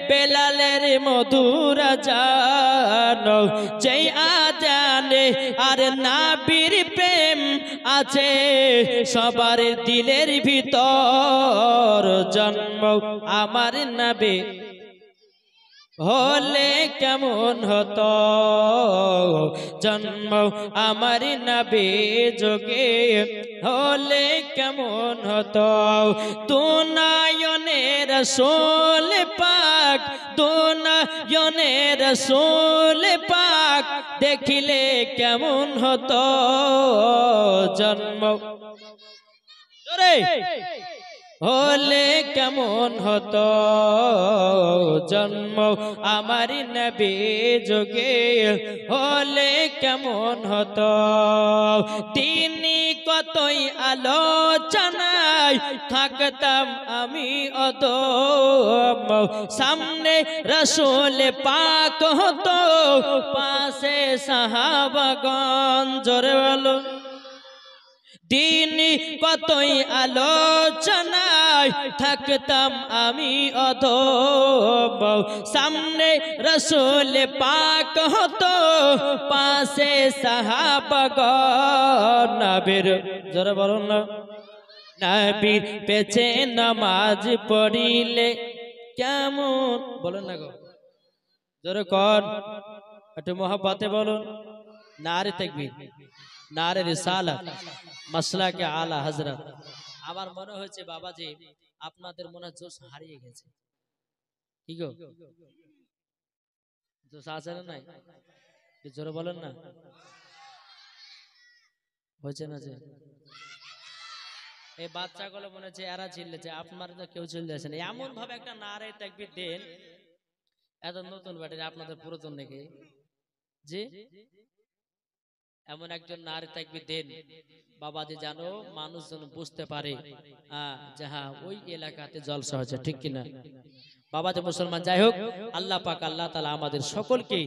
বেলালের মধুর আযান, যেই আযানে আর নাবির প্রেম আছে সবার দিলের ভিতর। জন্ম আমার নবী হলে কেমন হতো, জন্ম আমার নবী যোগে হলে কেমন হতো। দুনায়নে রাসূল পাক, দুনায়নে রাসূল পাক দেখিলে কেমন হতো। জন্ম হলে কেমন হতো, জন্ম আমার নবী যোগে হলে কেমন হতো। তিনি কতই আলোচনায় থাকতাম আমি অদম, সামনে রাসূল পাক হতো পাশে সাহাবাগণ, জোরে বলো। দিনই কতই আলোচনায় থাকতাম আমি অধম, সামনে রাসূল পাক হতো পাশে সাহাবাগণ। নবীর জোরে বলুন না, নবীর পেছে নামাজ পড়িলে কেমন, বলুন না গো জোরে কর, একটু মোহাব্বতে বলুন। নারে তাকবীর, নারে রিসালাত, মাসলা কে আলা হযরত। আমার মনে হচ্ছে বাবাজি আপনাদের মনে জোশ হারিয়ে গেছে, কি গো জোশ আছে না নাই? জোরে বলেন না, হয়েছে না যে এই বাচ্চাগুলো মনে হচ্ছে এরা চিল্লেছে, আপনারা তো কেউ চিল্লেছেন, এমন ভাবে একটা নারে তাকবীর দেন, এত নতুন ব্যাটারি আপনাদের পুরাতন নাকি জি, এমন একজন নারী তাকবীর দেন বাবাজি, জানো মানুষ যেন বুঝতে পারে যে হ্যাঁ ওই এলাকাতে জলসা হচ্ছে, ঠিক কিনা বাবাজি মুসলমান? যাই হোক, আল্লাহ পাক আল্লাহ তাআলা আমাদের সকলকে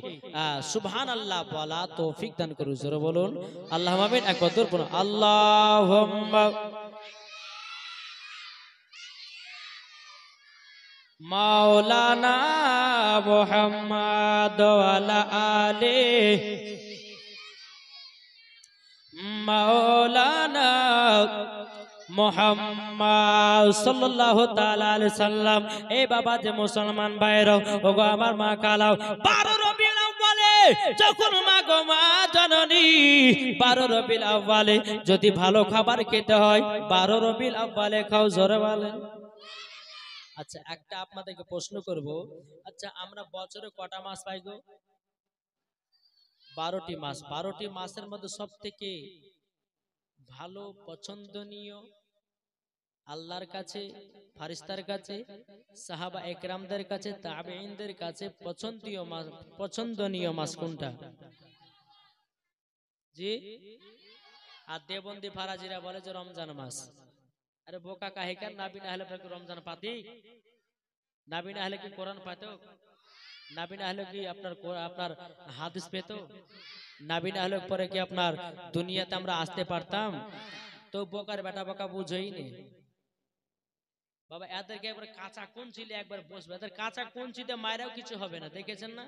সুবহানাল্লাহ বলা তৌফিক দান করুন। জোরে বলুন আল্লাহুম্মা আমিন। একবার দূর পড়ুন, আল্লাহুম্মা মাওলানা মুহাম্মদ ওয়ালা আলে মাওলানা মুহাম্মদ সাল্লাল্লাহু তাআলা আলাইহি সাল্লাম। এই বাবা যে মুসলমান ভাইরা, ওগো আমার মা কালাও 12 রবিউল আউয়ালে যখন মা গো মা জননী 12 রবিউল আউয়ালে যদি ভালো খাবার খেতে হয় 12 রবিউল আউয়ালে খাও। জোরে বলেন। আচ্ছা, একটা আপনাদেরকে প্রশ্ন করব, আচ্ছা আমরা বছরে কটা মাস পাই গো? 12টি মাস। 12টি মাসের মধ্যে সবথেকে ভালো পছন্দনীয় আল্লাহর কাছে, ফারিস্তার কাছে, সাহাবা একরামদের কাছে, তাবেঈনদের কাছে পছন্দনীয় মাস কোনটা? জি, আর দেবন্দি ফারাজিরা বলে যে রমজান মাস। আরে বোকা কাহিকার, নাবি না হলে রমজান পাতি? নাবি না হলে কি কোরআন পাইত? নাবি না হলে কি আপনার হাদিস পেত? নাবি না হলে পরে কি আপনার দুনিয়াতে আমরা আসতে পারতাম? তো বোকার বেটা বোকা বুঝেই নি বাবা। এদেরকে একবার কাঁচা কুঞ্চিলে একবার বসবে, এদের কাঁচা কুঞ্চিতে মায়েরাও কিছু হবে না, দেখেছেন না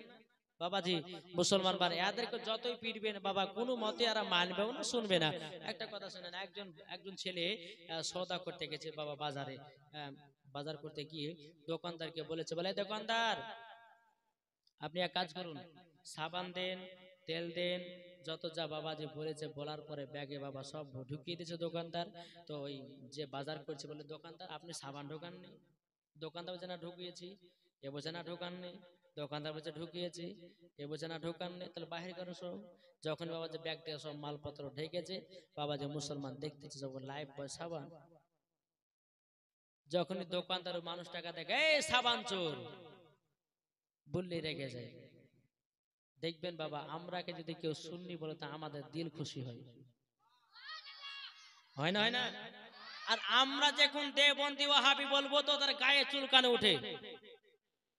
বাবাজি মুসলমান ভাই? এদেরকে যতই পিটবেন বাবা কোনো মতে এরা মানবেও না, শুনবে না। একটা কথা শুনেন, একজন ছেলে সওদা করতে গেছে বাবা বাজারে। বাজার করতে গিয়ে দোকানদারকে বলেছে, বলে দোকানদার আপনি এক কাজ করুন, সাবান দেন, তেল দেন, যত যা বাবাজি বলেছে। বলার পরে ব্যাগে বাবা সব ঢুকিয়ে দিয়েছে দোকানদার। তো ওই যে বাজার করছে বলে, দোকানদার আপনি সাবান ঢোকান নেই? দোকানদার বলছে না ঢুকিয়েছি। এ বলছে না ঢোকান নেই। দোকানদার বলছে ঢুকিয়েছি। এ বলছে না ঢোকান নেই। তাহলে বাহির করো সব। যখন বাবা যে ব্যাগ থেকে সব মালপত্র ঢেকেছে, বাবা যে মুসলমান দেখতেছে যখন লাইভ বয় সাবান, যখনই দোকানদার মানুষ টাকা দেখে এই সাবান চোর বললে রেগে যায়। দেখবেন বাবা, আমরাকে যদি কেউ সুন্নি বলে তা আমাদের দিল খুশি হয়, হয় না? হয় না? আর আমরা যখন দেবন্দি ওয়াহাবি বলবো তো তার গায়ে চুলকানে উঠে।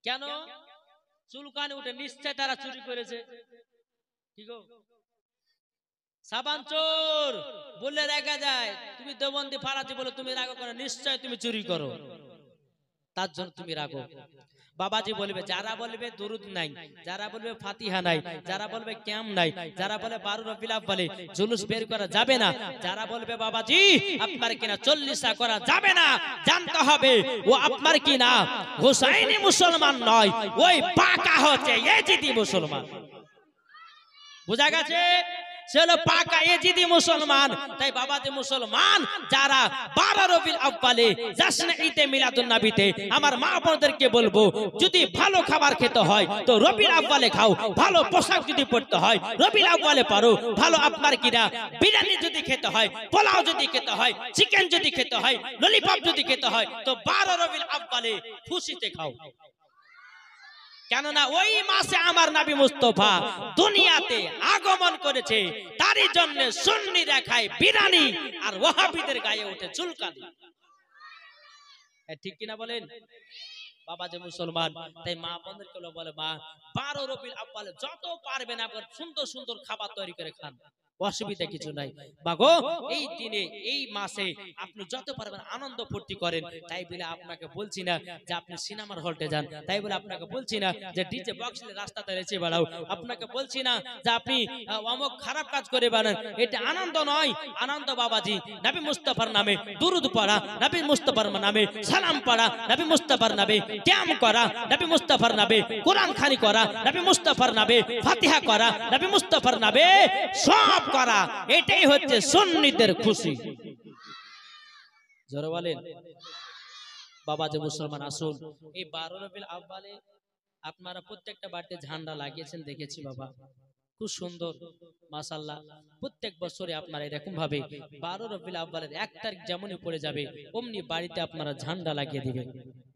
কেন চুলকানে উঠে? নিশ্চয় তারা চুরি করেছে। কি গো, সাবান চোর বললে রেগে যায়। তুমি দেবন্দি ফারাজি বলে তুমি রাগো করো, নিশ্চয় তুমি চুরি করো, তার জন্য তুমি রাগো। বাবাজি বলবে, যারা বলবে দুরুদ নাই, যারা বলবে ফাতিহা নাই, যারা বলবে ক্যাম নাই, যারা বলে 12 রবিউল আউয়ালে জুলুস বের করা যাবে না, যারা বলবে বাবাজি আপনার কিনা 40 করা যাবে না, জানতে হবে ও আপনার কিনা হুসাইনি মুসলমান নয়, ওই পাকা হচ্ছে ইয়েজিদি মুসলমান। বুঝা গেছে? চলো পাকা ইয়েজিদি মুসলমান। তাই বাবাজি মুসলমান যারা 12 রবিউল আউয়ালে জশ্নে ঈদে মিলাদুন নবীতে আমার মা বোনদেরকে বলবো, যদি ভালো খাবার খেতে হয় তো রবিউল আউয়ালে খাও। ভালো পোশাক যদি পরতে হয় রবিউল আউয়ালে পরো। ভালো আপনার কিনা বিরিয়ানি যদি খেতে হয়, পোলাও যদি খেতে হয়, চিকেন যদি খেতে হয়, ললিপপ যদি খেতে হয় তো 12 রবিউল আউয়ালে খুশিতে খাও। কেননা ওই মাসে আমার নবী মুস্তাফা দুনিয়াতে আগমন করেছে, তারই জন্য সুন্নি দেখায় বিরানি আর ওয়াহাবিদের গায়ে ওঠে চুলকানি। ঠিক কিনা বলেন বাবা যে মুসলমান? তাই মা বোনদেরকে বলে, মা 12 রবিউল আউয়ালে যত পারবেন আপনার সুন্দর সুন্দর খাবার তৈরি করে খান, অসুবিধা কিছু নাই। বাগো এই দিনে এই মাসে আপনি যত পারবেন আনন্দ ফুর্তি করেন। তাই বলে আপনাকে বলছি না যে আপনি সিনেমার হলতে যান, তাই বলে আপনাকে বলছি না যে ডিজে বক্স নিয়ে রাস্তাতে নেচে বেড়াও, আপনাকে বলছি না যে আপনি অমুক খারাপ কাজ করে বেড়ান। এটা আনন্দ নয়। আনন্দ বাবাজি নবী মুস্তাফার নামে দুরুদ পড়া, নবী মুস্তাফার নামে সালাম পড়া, নবী মুস্তাফার নামে কিয়াম করা, নবী মুস্তাফার নামে কোরআন খানি করা, নবী মুস্তাফার নামে ফাতিহা করা, নবী মুস্তাফার নামে সব করা, এটাই হচ্ছে সুন্নিদের খুশি। জোরে বলেন বাবা যে মুসলমান। আসুন এই 12 রবিউল আউয়ালে আপনারা প্রত্যেকটা বাড়িতে ঝান্ডা লাগিয়েছেন, দেখেছি বাবা, খুব সুন্দর মাশাআল্লাহ। প্রত্যেক বছরে আপনারা এরকম ভাবে 12 রবিউল আউয়ালের 1 তারিখ যেমনই পড়ে যাবে অমনি বাড়িতে আপনারা ঝান্ডা লাগিয়ে দিবেন।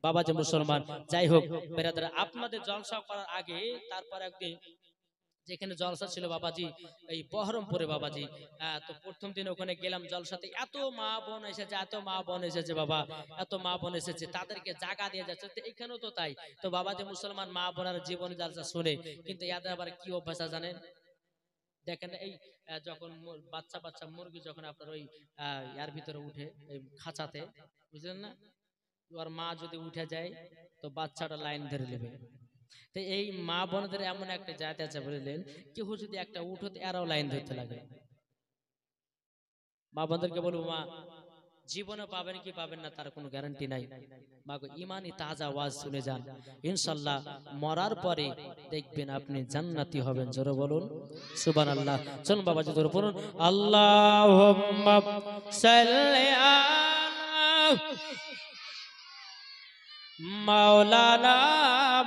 বাবা যে মুসলমান, যাই হোক বেরাদার, আপনাদের জলসা করার আগে তারপর একদিন যেখানে জলসা ছিল বাবাজি, এই বহরমপুরে বাবাজি, তো প্রথম দিন ওখানে গেলাম জলসাতে, এত মা বোন এসেছে, এত মা বোন এসেছে বাবা, এত মা বোন এসেছে, তাদেরকে জায়গা দিয়ে যাচ্ছে। তো এখানেও তো তাই, তো বাবাজি মুসলমান মা বোনের জীবন জলসা শুনে, কিন্তু ইয়াদের আবার কি অভ্যাস জানেন, দেখেন এই যখন বাচ্চা বাচ্চা মুরগি যখন আপনার ওই ইয়ার ভিতরে উঠে, এই খাঁচাতে, বুঝলেন না, ওর মা যদি উঠে যায় তো বাচ্চাটা লাইন ধরে নেবে। তো এই মা বোনদের এমন একটা জাত আছে বুঝলেন, কেউ যদি একটা উঠোতে এরাও লাইন ধরতে লাগে। মা বোনদেরকে বলবো, মা জীবনে পাবেন কি পাবেন না তার কোনো গ্যারান্টি নাই, মা গো ইমানি তাজা ওয়াজ শুনে যান, ইনশাআল্লাহ মরার পরে দেখবেন আপনি জান্নাতি হবেন। জোরে বলুন সুবহানাল্লাহ। চলুন বাবা জোরে বলুন আল্লাহুম্মা সাল্লি আলা মাওলানা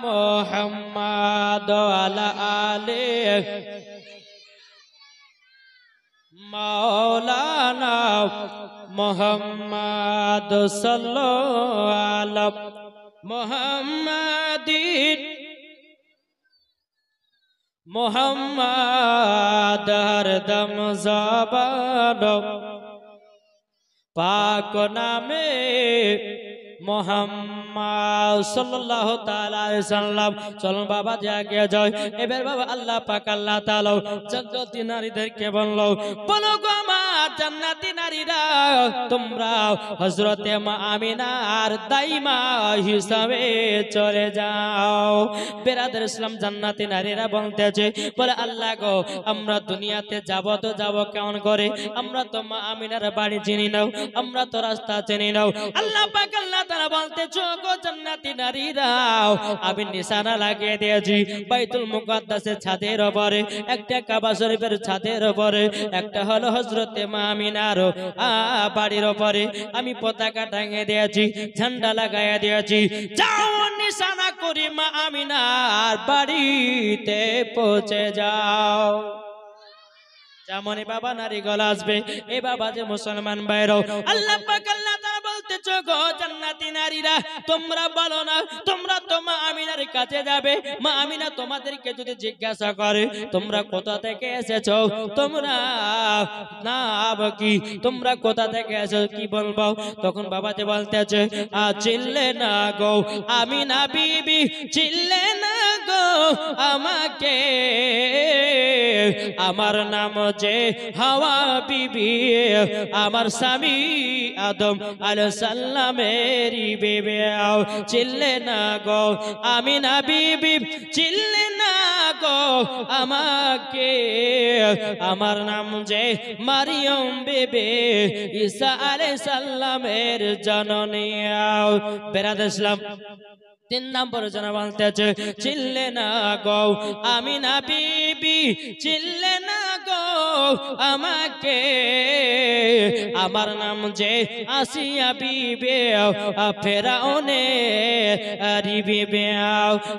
মুহাম্মাদ ওয়ালা আলি মাওলানা মুহাম্মাদ সাল্লাল্লাহু আলা মুহাম্মাদিন মুহাম্মাদ হরদম জবান পাক নামে মুহাম্মদ সাল্লাল্লাহু তাআলা আলাইহি সাল্লাম। চলুন বাবা জাগে যায় এবার বাবা আল্লাহ পাক আল্লাহ তাআলা জান্নাতি নারীদেরকে বলল, বলো গো আমার জান্নাতি নারীরা, তোমরা হযরতে মা আমিনার দাইমা হিসাবে চলে যাও। বেরাদার ইসলাম জান্নাতি নারীরা বলতেছে, বলে আল্লাহ গো আমরা দুনিয়াতে যাব তো যাব কেমন করে, আমরা তো মা আমিনার বাড়ি চিনি নাও, আমরা তো রাস্তা চিনি নাও। আল্লাহ পাক আল্লাহ তারা বলতে গো জান্নাতি নারীরা, আমি নিশানা লাগিয়ে দিয়েছি বাইতুল মুকাদ্দাসের ছাদের উপরে, একটা কাবা শরীফের ছাদের উপরে, একটা হলো হযরতে মা আমিনার বাড়ির উপরে আমি পতাকা টাঙিয়ে দিয়েছি, ঝান্ডা লাগাইয়া দিয়েছি। যাও নিশানা করি মা আমিনার বাড়িতে পৌঁছে যাও। যেমন বাবা নারী গলা আসবে, এ বাবা যে মুসলমান বাইরও আল্লাহ পাক আল্লাহ তাআলা বলতেছো গো জান্নাতি নারীরা, তোমরা বলো না তোমরা তো মা আমিনার কাছে যাবে, মা আমিনা তোমাদেরকে যদি জিজ্ঞাসা করে তোমরা কোথা থেকে এসেছো, তোমরা নাম কি, তোমরা কোথা থেকে এসেছো কি বলবো, তখন বাবা যে বলতেছে চিল্লে না গো আমিনা বিবি, চিল্লে না গো আমাকে, আমার নাম যে হাওয়া বিবি, আমার স্বামী আদম আলাইহিস সালামের বিবি। চিল্লে না গো আমিনা বিবি, চিল্লে না গো আমাকে, আমার নাম যে মারিয়ম বিবি, ঈসা আলাইহিস সালামের জননী। বেরাদার ইসলাম 3 নম্বর জানা বলতেছে, চিল্লে না গো আমিনা বিবি, চিল্লে না গো আমাকে, আমার নাম যে আসিয়া বিবি, ফেরাউনের বিবি।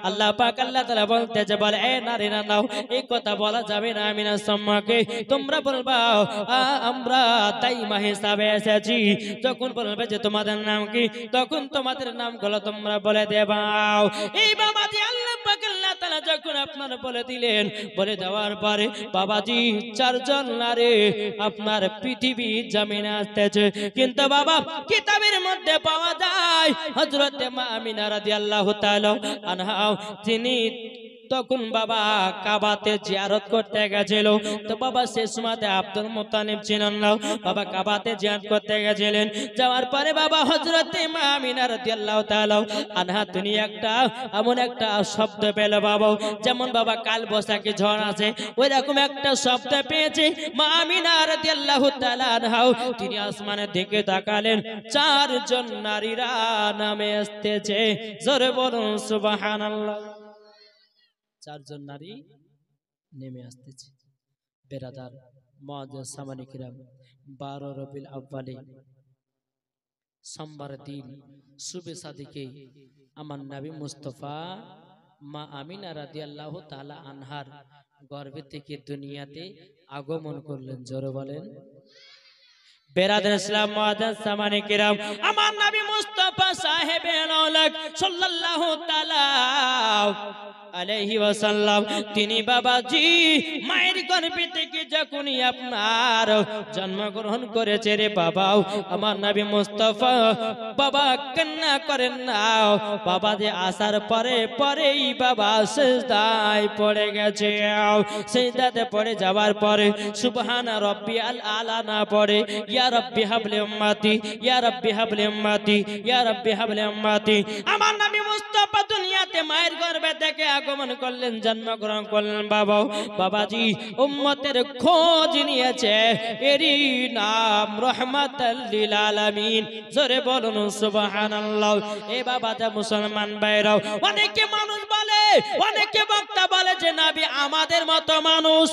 আল্লাহ পাক আল্লাহ তাআলা বলতেছে, বলে এ নারীরা নাও, এই কথা বলা যাবে না আমিনার সম্মাকে, তোমরা বলবা আমরা দাইমা হিসাবে এসেছি। যখন বলবে যে তোমাদের নাম কি, তখন তোমাদের নামগুলো তোমরা বলে দেবা। এই বাবাজি আল্লাহ পাক আল্লাহ তাআলা যখন আপনার বলে দিলেন, বলে দেওয়ার পরে বাবাজি 4 জন নারী আপনার পৃথিবী জমিনে আসতেছে। কিন্তু বাবা কিতাবের মধ্যে পাওয়া যায় হযরতে মা আমিনা রাদিয়াল্লাহু তাআলা আনহা, তিনি তখন বাবা কাবাতে জিয়ারত করতে গেছিল। তো বাবা শেষ সময়তে আব্দুল মুত্তালিব ছিলেন না, বাবা কাবাতে জিয়ারত করতে গেছিলেন। যাওয়ার পরে বাবা হযরতে মা আমিনা রাদিয়াল্লাহু তাআলা আনহা তিনি একটা এমন একটা শব্দ পেল বাবা, যেমন বাবা কাল বৈশাখী ঝড় আছে ওই রকম একটা শব্দ পেয়েছে। মা আমিনা রাদিয়াল্লাহু তাআলা আনহা তিনি আসমানের দিকে তাকালেন, 4 জন নারীরা নামে আসতেছে। জোরে বলুন সুবহানাল্লাহ। 4 জন নারী নেমে আসতেছে। বেরাদার মুআজ্জাজ সামানি কিরাম, 12 রবিউল আউয়ালে সোমবার দিন সুবে সাদিকে আমার নবী মুস্তাফা মা আমিনা রাদিয়াল্লাহু তাআলা আনহার গর্ভে থেকে দুনিয়াতে আগমন করলেন। জোরে বলেন। বেরাদার ইসলাম মুআজ্জাজ সামানে কিরাম, আমার নবী মুস্তাফা সাহেবে আলাউলাক সাল্লাল্লাহু তাআলা আলাইহি ওয়াসাল্লাম তিনি বাবাজি মায়ের গর্ভে থেকে যখনই আপনার জন্মগ্রহণ করেছে রে বাবা, আমার নবী মুস্তাফা বাবা কান্না করেন না। বাবা যে আসার পরে পরেই বাবা সিজদায় পড়ে গেছে। সিজদাতে পড়ে যাওয়ার পরে সুবহানা রাব্বিয়াল আলা না পড়ে ইয়া রাব্বি হাবলি উম্মতি, ইয়া রাব্বি হাবলি উম্মতি, ইয়া রাব্বি হাবলি উম্মতি। আমার নবী মুস্তাফা দুনিয়াতে মায়ের গর্ভে থেকে আগমন করলেন, জন্মগ্রহণ করলেন। বাবা বাবাজি উম্মতের খোঁজ নিয়েছে, এরই নাম রাহমাতাল লিল আলামিন। জোরে বলুন সুবহানাল্লাহ। এ বাবা যা মুসলমান ভাইরাও, অনেকে মানুষ বলে, অনেকে বক্তা বলে যে নবী আমাদের মতো মানুষ।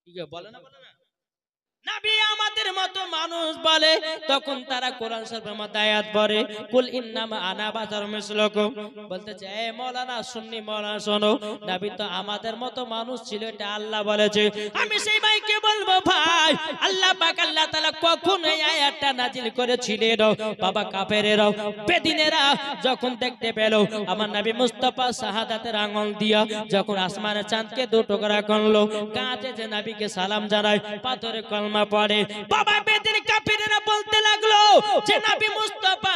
ঠিক বলে না, বলে না নবী আমাদের মতো মানুষ বলে, তখন তারা কোরআন শরীফের মধ্যে আয়াত পড়ে কুল ইন্নামা আনা বাশারুম মিসলুকুম। বলতেছে এ মাওলানা সুন্নি মাওলানা শোনো, নবী তো আমাদের মতো মানুষ ছিল, এটা আল্লাহ বলেছে। আমি সেই ভাইকে বলবো ভাই, আল্লাহ পাক আল্লাহ তাআলা কখন এই আয়াতটা নাজিল করেছিলেন? বাবা কাফেরেরা বেদিনেরা যখন দেখতে পেল আমার নবী মুস্তাফা শাহাদাতের আঙ্গুল দিয়া যখন আসমানের চাঁদকে দু টুকরা করলো, কাঁধে যে নবীকে সালাম জানায়, পাথরে কলমা পড়ে, বাবা বেদিন কাফেরেরা বলতে লাগলো যে নবী মুস্তাফা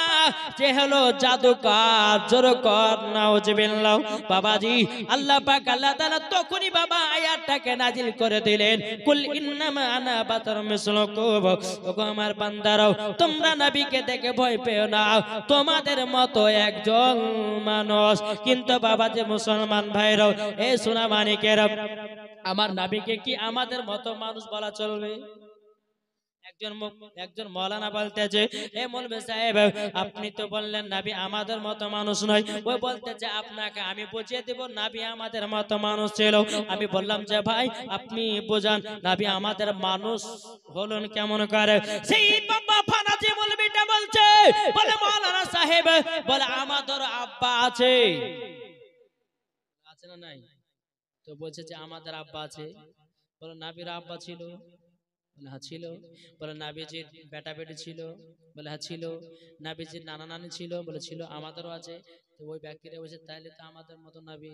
যে হলো জাদুকর। জোরে কর নাউজুবিল্লাহ। বাবাজি আল্লাহ পাক আল্লাহ তাআলা তখনই বাবা আয়াতটাকে নাজিল করে দিলেন কুল ইন্নামা আনা বাশারুম মিসলুকুম। ওগো আমার বান্দারাও, তোমরা নবীকে দেখে ভয় পেও না, তোমাদের মতো একজন মানুষ। কিন্তু বাবা যে মুসলমান ভাইরাও, এ সোনা মানিকেরা, আমার নবীকে কি আমাদের মতো মানুষ বলা চলবে? একজন মাওলানা বলতেছে এ মৌলভী সাহেব আপনি তো বললেন নবী আমাদের মতো মানুষ নয়। ওই বলতেছে আপনাকে আমি বুঝিয়ে দেব নবী আমাদের মতো মানুষ ছিল। আমি বললাম যে ভাই আপনি বোঝান নবী আমাদের মানুষ হলেন কেমন করে? সেই বাবা ফানাজি মৌলভীটা বলছে, বলে মাওলানা সাহেব বলে আমাদের আব্বা আছে, আছে না নাই? তো বলছে যে আমাদের আব্বা আছে। বলে নবীর আব্বা ছিল? বলে হ্যাঁ ছিল। বলে নবীজির বেটা বেটি ছিল? বলে হ্যাঁ ছিল। নবীজির নানা নানি ছিল? বলে ছিল। আমাদেরও আছে। তো ওই ব্যক্তিরা বলছে তাইলে তো আমাদের মতো নবী।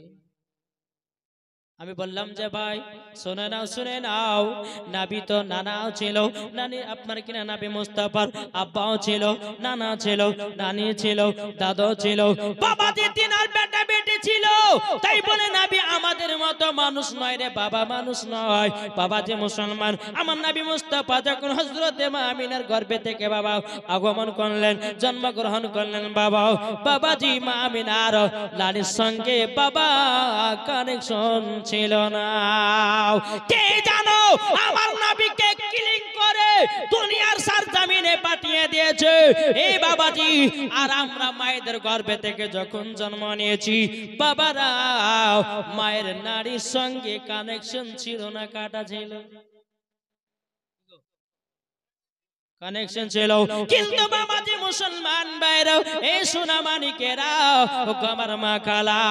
আমি বললাম যে ভাই শুনে নাও নবী তো নানাও ছিল, নানি আপনার কিনা নবী মুস্তাফার আব্বাও ছিল, নানা ছিল, নানি ছিল, দাদাও ছিল, বাবা যে তিনার বেটা বেটি ছিল। তাই বলে নবী আমাদের মতো মানুষ নয় রে বাবা, মানুষ নয়। বাবা যে মুসলমান, আমার নবী মুস্তাফা যখন হযরতে মা আমিনার গর্ভে থেকে বাবা আগমন করলেন, জন্মগ্রহণ করলেন, বাবাজি মা আমিনার লালির সঙ্গে বাবা কানেকশন ছিল না। কে জানো আমার নবীকে কিলিং করে দুনিয়ার সরজমিনে পাঠিয়ে দিয়েছে এই বাবাজি। আর আমরা মায়েদের গর্ভে থেকে যখন জন্ম নিয়েছি বাবারা মায়ের নারীর সঙ্গে কানেকশন ছিল না, কাটা ছিল, কানেকশন ছিল। কিন্তু বাবাজি মুসলমান ভাইরা এই সোনা মানিকেরা আমার মা খালা,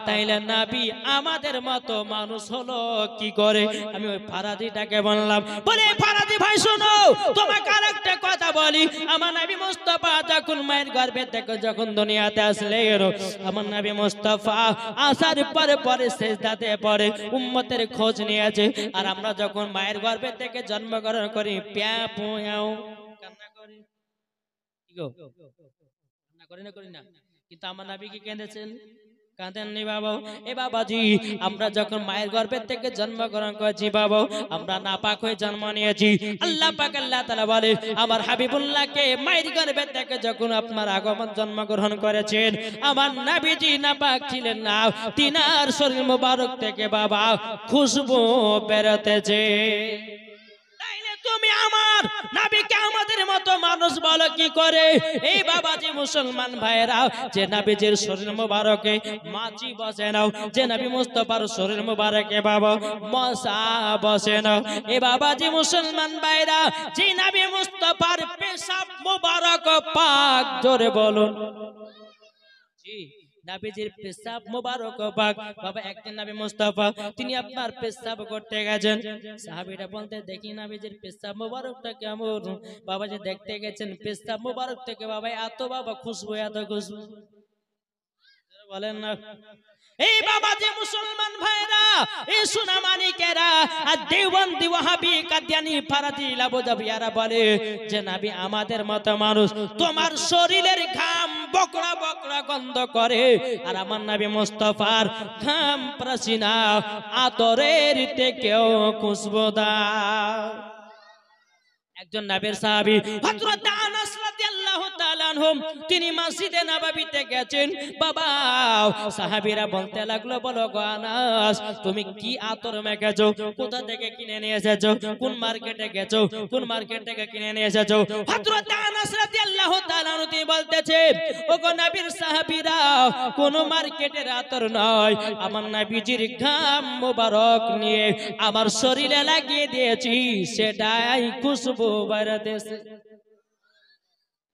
তাইলে নবী আমাদের মতো মানুষ হলো কি করে? আমি ওই ফারাদিটাকে বললাম, বলে ফারাদি ভাই শোনো তোমাকে আরেকটা কথা বলি। আমার নবী মুস্তাফা যখন মায়ের গর্ভে থেকে যখন দুনিয়াতে আসলেন, আমার নবী মুস্তাফা আসার পরে পরে সিজদাতে পড়ে উম্মতের খোঁজ নিয়েছে। আর আমরা যখন মায়ের গর্ভে থেকে জন্মগ্রহণ করি প্যা পুয়াও কান্না করি, কি গো কান্না করি না, করি না? কিন্তু আমার নবী কি কেঁদেছেন? কাঁদেননি বাবা। এ বাবাজি আমরা যখন মায়ের গর্ভের থেকে জন্মগ্রহণ করেছি বাবা, আমরা নাপাক হয়ে জন্ম নিয়েছি। আল্লাহ পাক আল্লাহ তাআলা বলে আমার হাবিবুল্লাহকে মায়ের গর্ভে থেকে যখন আপনার আগমন জন্মগ্রহণ করেছেন, আমার নবীজি নাপাক ছিলেন না, তিনার শরীর মুবারক থেকে বাবা খুশবু বেরোতেছে। তুমি আমার নবীকে আমাদের মতো মানুষ বলো কি করে? এই বাবাজি মুসলমান ভাইরা, যে নবীজির শরীর মুবারকে মাছি বসে নাও, যে নবী মুস্তাফার শরীর মুবারকে বাবা মশা বসে নাও। এই বাবাজি মুসলমান ভাইরা, যে নবী মুস্তাফার পেশাব মুবারক পাক, জোরে বলুন জি, নবীজির পেশাব মোবারক পাক। বাবা একদিন নবী মুস্তাফা তিনি আপনার পেশাব করতে গেছেন, সাহাবীরা বলতে দেখি নবীজির পেশাব মোবারকটা কেমন। বাবা যে দেখতে গেছেন পেশাব মোবারক থেকে বাবা এত বাবা খুশবু, এত খুশবু, বলেন না। এই বাবা যে মুসলমান ভাইরা, এই সোনা মানিকেরা, আর দেওবন্দি ওয়াহাবি কাদিয়ানি ফারাদি লাবুজাবিয়ারা বলে যে নবী আমাদের মতো মানুষ, তোমার শরীরের ঘাম বকরা বকরা গন্ধ করে, আর আমার নবী মুস্তাফার ঘাম পাসিনা আতরের থেকেও খুশবুদার। একজন নবীর সাহাবী হযরত আনাস রাদিয়াল্লাহু তাআলা আনহু তিনি মসজিদে নববীতে গেছেন। বাবা সাহাবীরা বলতে লাগলো, বলো গো আনাস তুমি কি আতর মেখেছো, কোথা থেকে কিনে নিয়ে এসেছো, কোন মার্কেটে গেছো, কোন মার্কেট থেকে কিনে নিয়ে এসেছো। হযরত আনাস রাদিয়াল্লাহু তাআলা আনহু তিনি বলতেছে, ওগো নবীর সাহাবীরা কোন মার্কেটের আতর নয়, আমার নবীজির ঘাম মোবারক নিয়ে আমার শরীরে লাগিয়ে দিয়েছি, সেটাই খুশবু বেরোতেছে।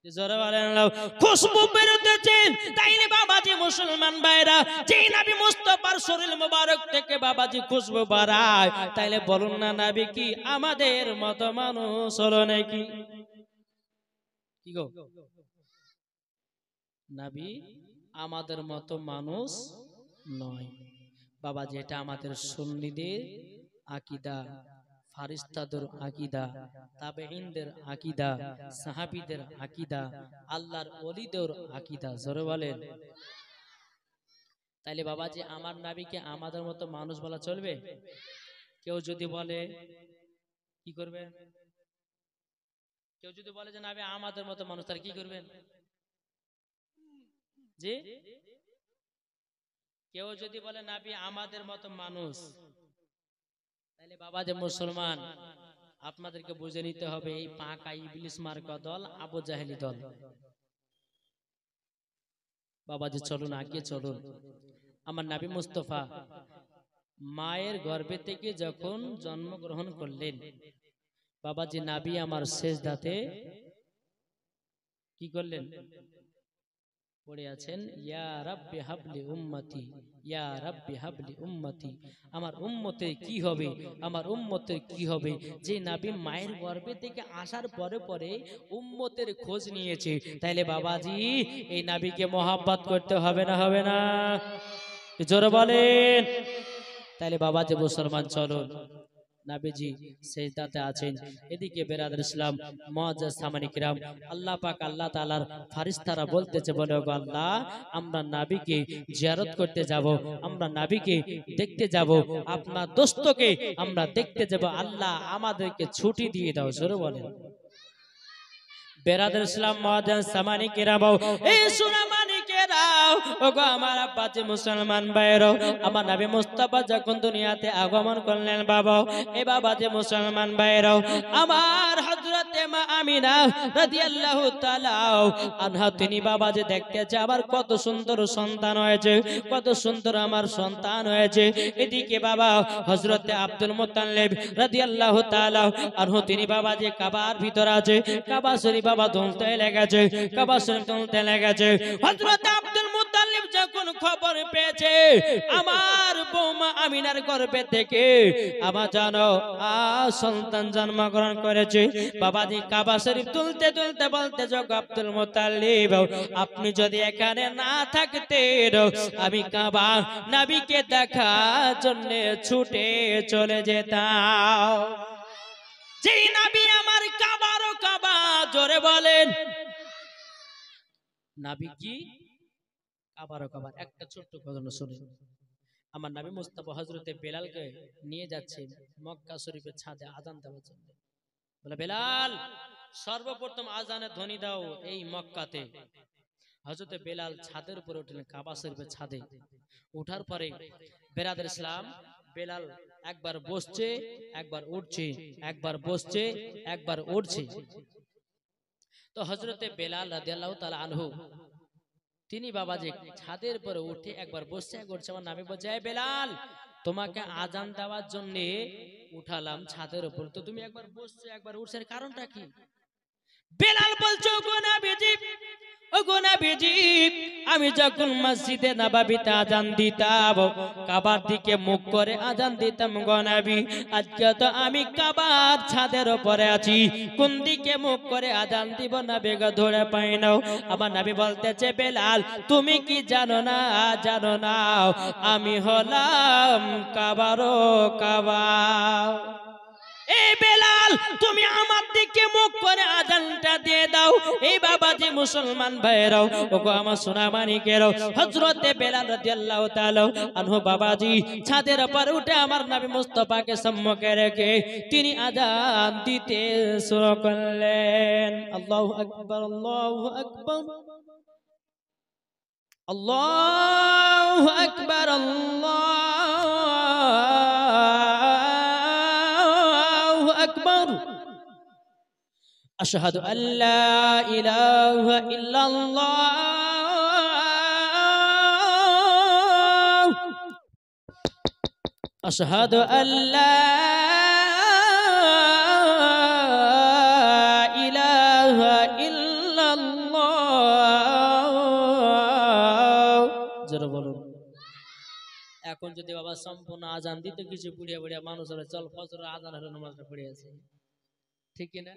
জোরে বলেন না, খুশবু বেরোতেছে। তাইলে বাবাজি মুসলমান ভাইরা, যে নবী মুস্তাফার শরীর মোবারক থেকে বাবাজি খুশবু বাড়ায়, তাইলে বলুন না নবী কি আমাদের মতো মানুষ হলো নাকি? কি গো, নবী আমাদের মতো মানুষ নয় বাবাজি, এটা আমাদের সুন্নিদের আকীদা, ফারিস্তাদের আকীদা, তাবেঈনদের আকীদা, সাহাবীদের আকীদা, আল্লাহর ওলিদের আকীদা। জোরে বলেন। তাইলে বাবাজি আমার নবীকে আমাদের মতো মানুষ বলা চলবে? কেউ যদি বলে কি করবে? কেউ যদি বলে যে নবী আমাদের মতো মানুষ, তার কি করবেন? জি, কেউ যদি বলে নবী আমাদের মতো মানুষ, তাহলে বাবা যে মুসলমান আপনাদেরকে বুঝে নিতে হবে এই পাকা ইবলিস মার্কা দল আবু জাহেলি দল। বাবা যে চলুন আগে চলুন। আমার নবী মুস্তাফা মায়ের গর্ভে থেকে যখন জন্মগ্রহণ করলেন, বাবাজি নবী আমার সিজদাতে কি করলেন? পড়ে আছেন, ইয়া রাব্বি হাবলি উম্মতি, ইয়া রাব্বি হাবলি উম্মতি। আমার উম্মতের কি হবে, আমার উম্মতের কি হবে? যে নবী মায়ের গর্ভে থেকে আসার পরে পরে উম্মতের খোঁজ নিয়েছে, তাইলে বাবাজি এই নবীকে মহব্বত করতে হবে না, হবে না? জোরে বলেন। তাইলে বাবাজি মুসলমান চলুন, নবীজি সিজদাতে আছেন, এদিকে বেরাদার ইসলাম মুআজ্জাজ সামানি কিরাম, আল্লাহ পাক আল্লাহ তাআলার ফেরেশতারা বলতেছে, বলে ওগো আল্লাহ আমরা নবীকে জিয়ারত করতে যাব, আমরা নবীকে দেখতে যাব, আপনার দোস্তকে আমরা দেখতে যাব, আল্লাহ আমাদেরকে ছুটি দিয়ে দাও। জোরে বলেন। বেরাদার ইসলাম মুআজ্জাজ সামানি কিরাম, এই সোনা মানিকেরাও, ওগো আমার আব্বাজি মুসলমান ভাইরা, আমার নবী মুস্তাফা যখন দুনিয়াতে আগমন করলেন বাবা, এই বাবাজি মুসলমান ভাইরা, আমার হযরতে মা আমিনা রাদিয়াল্লাহু তাআলা আনহা তিনি বাবাজি দেখতেছে আমার কত সুন্দর সন্তান হয়েছে, কত সুন্দর আমার সন্তান হয়েছে। এদিকে বাবা হযরতে আব্দুল মুত্তালিব রাদিয়াল্লাহু তাআলা আনহু তিনি বাবাজি কাবার ভিতর আছে, কাবা শরীফ বাবা ধুলতে লেগেছে, কাবা শরীফ ধুলতে লেগেছে। হযরত আব্দুল মুত্তালিব যখন খবর পেয়েছে আমার বৌমা আমিনার গর্ভে থেকে আমার জানো সন্তান জন্মগ্রহণ করেছে, বাবাজি কাবা শরীফ তুলতে তুলতে বলতে যোগ আব্দুল মুত্তালিব আপনি যদি এখানে না থাকতেন আমি কাবা নবীকে দেখার জন্য ছুটে চলে যেতাম। যেই নবী আমার কাবারও কাবা। জোরে বলেন। নবী কি কাবারও কাবার। একটা ছোট্ট ঘটনা শুনুন। আমার নবী মুস্তাফা হযরতে বেলালকে নিয়ে যাচ্ছে মক্কা শরীফের ছাদে আযান দেওয়ার জন্য। বলে বেলাল সর্বপ্রথম আযানের ধ্বনি দাও এই মক্কাতে। হযরতে বেলাল ছাদের উপরে উঠলেন, কাবা শরীফের ছাদে। ওঠার পরে বেরাদার ইসলাম বেলাল একবার বসছে, একবার উঠছে, একবার বসছে, একবার উঠছে। তো হযরতে বেলাল রাদিয়াল্লাহু তাআলা আনহু তিনি বাবাজি ছাদের উপরে উঠে একবার বসছে, একবার উঠছে। আমার নবী বলছে, এই বেলাল তোমাকে আযান দেওয়ার জন্য উঠালাম ছাদের উপর, তো তুমি একবার বসছো একবার উঠছো, এর কারণটা কি? বেলাল বলছে, ওগো নবীজি ওগো নবীজি আমি যখন মসজিদে নববীতে আজান দিতাম কাবার দিকে মুখ করে আজান দিতাম গো নবী আজকে তো আমি কাবার ছাদের উপরে আছি কোন দিকে মুখ করে আজান দিব নবী গো ধরে পাই না আমার নবী বলতেছে বেলাল তুমি কি জানো না আমি হলাম কাবারও কাবা এই বেলাল তুমি আমার দিকে মুখ করে আজানটা দিয়ে দাও এই বাবাজি মুসলমান ভাইরাও ওগো আমার সোনা মানিকেরাও হযরতে বেলাল রাদিয়াল্লাহু তাআলা আনহু বাবাজি ছাদের উপর উঠে আমার নবী মুস্তাফাকে সম্মুখে রেখে তিনি আজান দিতে শুরু করলেন আল্লাহু আকবার আল্লাহু আকবার আল্লাহু আকবার আল্লাহু আকবার আশহাদু আল্লা ইলাহা ইল্লাল্লাহ আশহাদু আল্লা ইলাহা ইল্লাল্লাহ জোরে বলুন এখন যদি বাবা সম্পূর্ণ আজান দিতে কিছু বুড়িয়া বুড়িয়া মানুষ হলে চল ফজর আজান হলো নামাজটা পড়ে আছে ঠিক কি না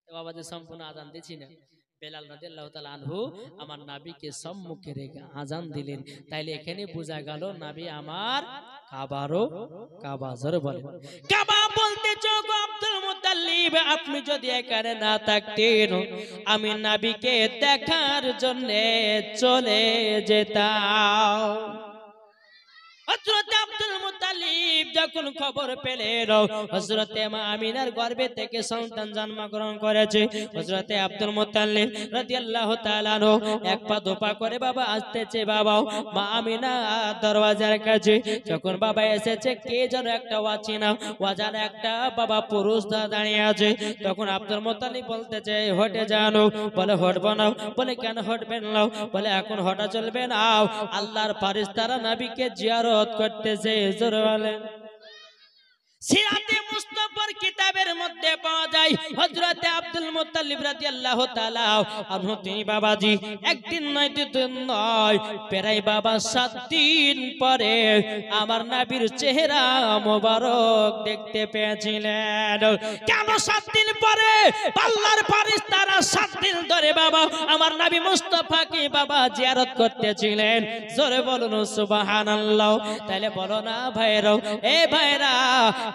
বাবা যে সম্পূর্ণ আজান দিছি না বেলাল রাদিয়াল্লাহু তাআলা আনহু আমার নবীকে সম্মুখে রেখে আজান দিলেন তাইলে এখানে বোঝা গেল নবী আমার কাবারও কাবা জোরে বলেন কাবা বলতে গো আব্দুল মুত্তালিব আপনি যদি এখানে না থাকতেন আমি নবীকে দেখার জন্য চলে যেতাম হযরত আব্দুল মুত্তালিব যখন খবর পেলেন হযরতে মা আমিনার গর্ভে থেকে সন্তান জন্মগ্রহণ করেছে হযরতে আব্দুল মুত্তালিব রাদিয়াল্লাহু তাআলা এক পা দুপা করে বাবা আসতেছে বাবা মা আমিনা দরওয়াজার কাছে যখন বাবা এসেছে কে যেন একটা ওয়াজান একটা বাবা পুরুষ দাঁড়িয়ে আছে তখন আব্দুল মুত্তালিব বলতেছে হটে জানো বলে হটবো না বলে কেন হটবেন না বলে এখন হটা চলবে না আল্লাহর ফেরেশতারা নবীকে জিয়ারত করতেছে জোরে বলেন সিরাতে মুস্তাফার কিতাবের মধ্যে পাওয়া যায় হযরতে আব্দুল মুত্তালিব রাদিয়াল্লাহু তাআলা আনহু তিনি বাবাজি একদিন নয় দুদিন নয় প্রায় বাবা 7 দিন পরে আমার নবীর চেহারা মোবারক দেখতে পেয়েছিলেন কেন 7 দিন পরে আল্লাহর ফেরেশতারা 7 দিন ধরে বাবা আমার নবী মুস্তাফাকে বাবা জিয়ারত করতেছিলেন জোরে বলুন সুবহানাল্লাহ তাহলে বলো না ভাইরা এ ভাইরা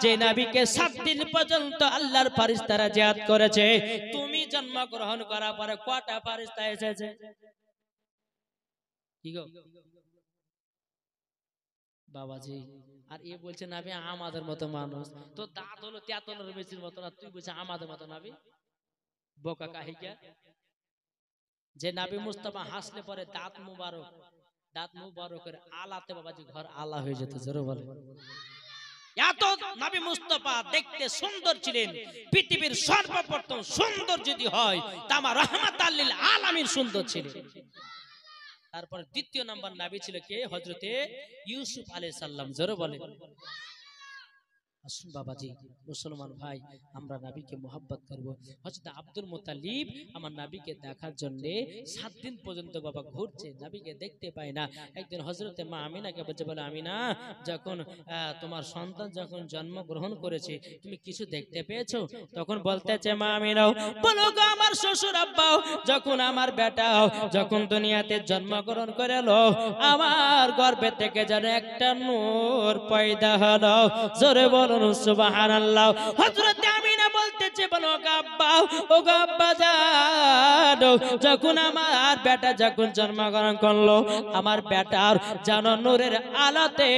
যে নবীকে 7 দিন পর্যন্ত আল্লাহর ফেরেশতারা জিয়ারত করেছে তুমি জন্মগ্রহণ করার পরে কয়টা ফেরেশতা এসেছে কি গো বাবাজি আর এ বলছে নবী আমাদের মতো মানুষ তো দাঁত হলো তেতলের মেশির মতো না তুই বলছিস আমাদের মতো নবী বোকা কাহিকা যে নবী মুস্তাফা হাসলে পরে দাঁত মুবারকের আলাতে বাবাজি ঘর আলা হয়ে যেত জোরে বলে এত নবী মুস্তাফা দেখতে সুন্দর ছিলেন পৃথিবীর সর্বপ্রথম সুন্দর যদি হয় তামা রাহমাতাল লিল আলামিন সুন্দর ছিলেন তারপর দ্বিতীয় নাম্বার নবী ছিল কে হযরতে ইউসুফ আলাইহিস সালাম জোরে বলেন আসুন বাবাজি মুসলমান ভাই আমরা নবীকে মোহাব্বত করব হযরত আব্দুল মুত্তালিব আমার নবীকে দেখার জন্য 7 দিন পর্যন্ত বাবা ঘুরছে নবীকে দেখতে পায় না একদিন হযরতে মা আমিনাকে বলে আমিনা যখন তোমার সন্তান যখন জন্মগ্রহণ করেছে তুমি কিছু দেখতে পেয়েছো তখন বলতেছে মা আমিনাও বলো গো আমার শ্বশুর আব্বা যখন আমার বেটা যখন দুনিয়াতে জন্মগ্রহণ করলো আমার গর্ভে থেকে যেন একটা নূর পয়দা হলো জোরে বলো সুবহানাল্লাহ হযরত আমিনা বলতেছে বলো আব্বা ও আব্বা জানো যখন আমার বেটা যখন জন্মগ্রহণ করলো আমার বেটার যেন নূরের আলোতে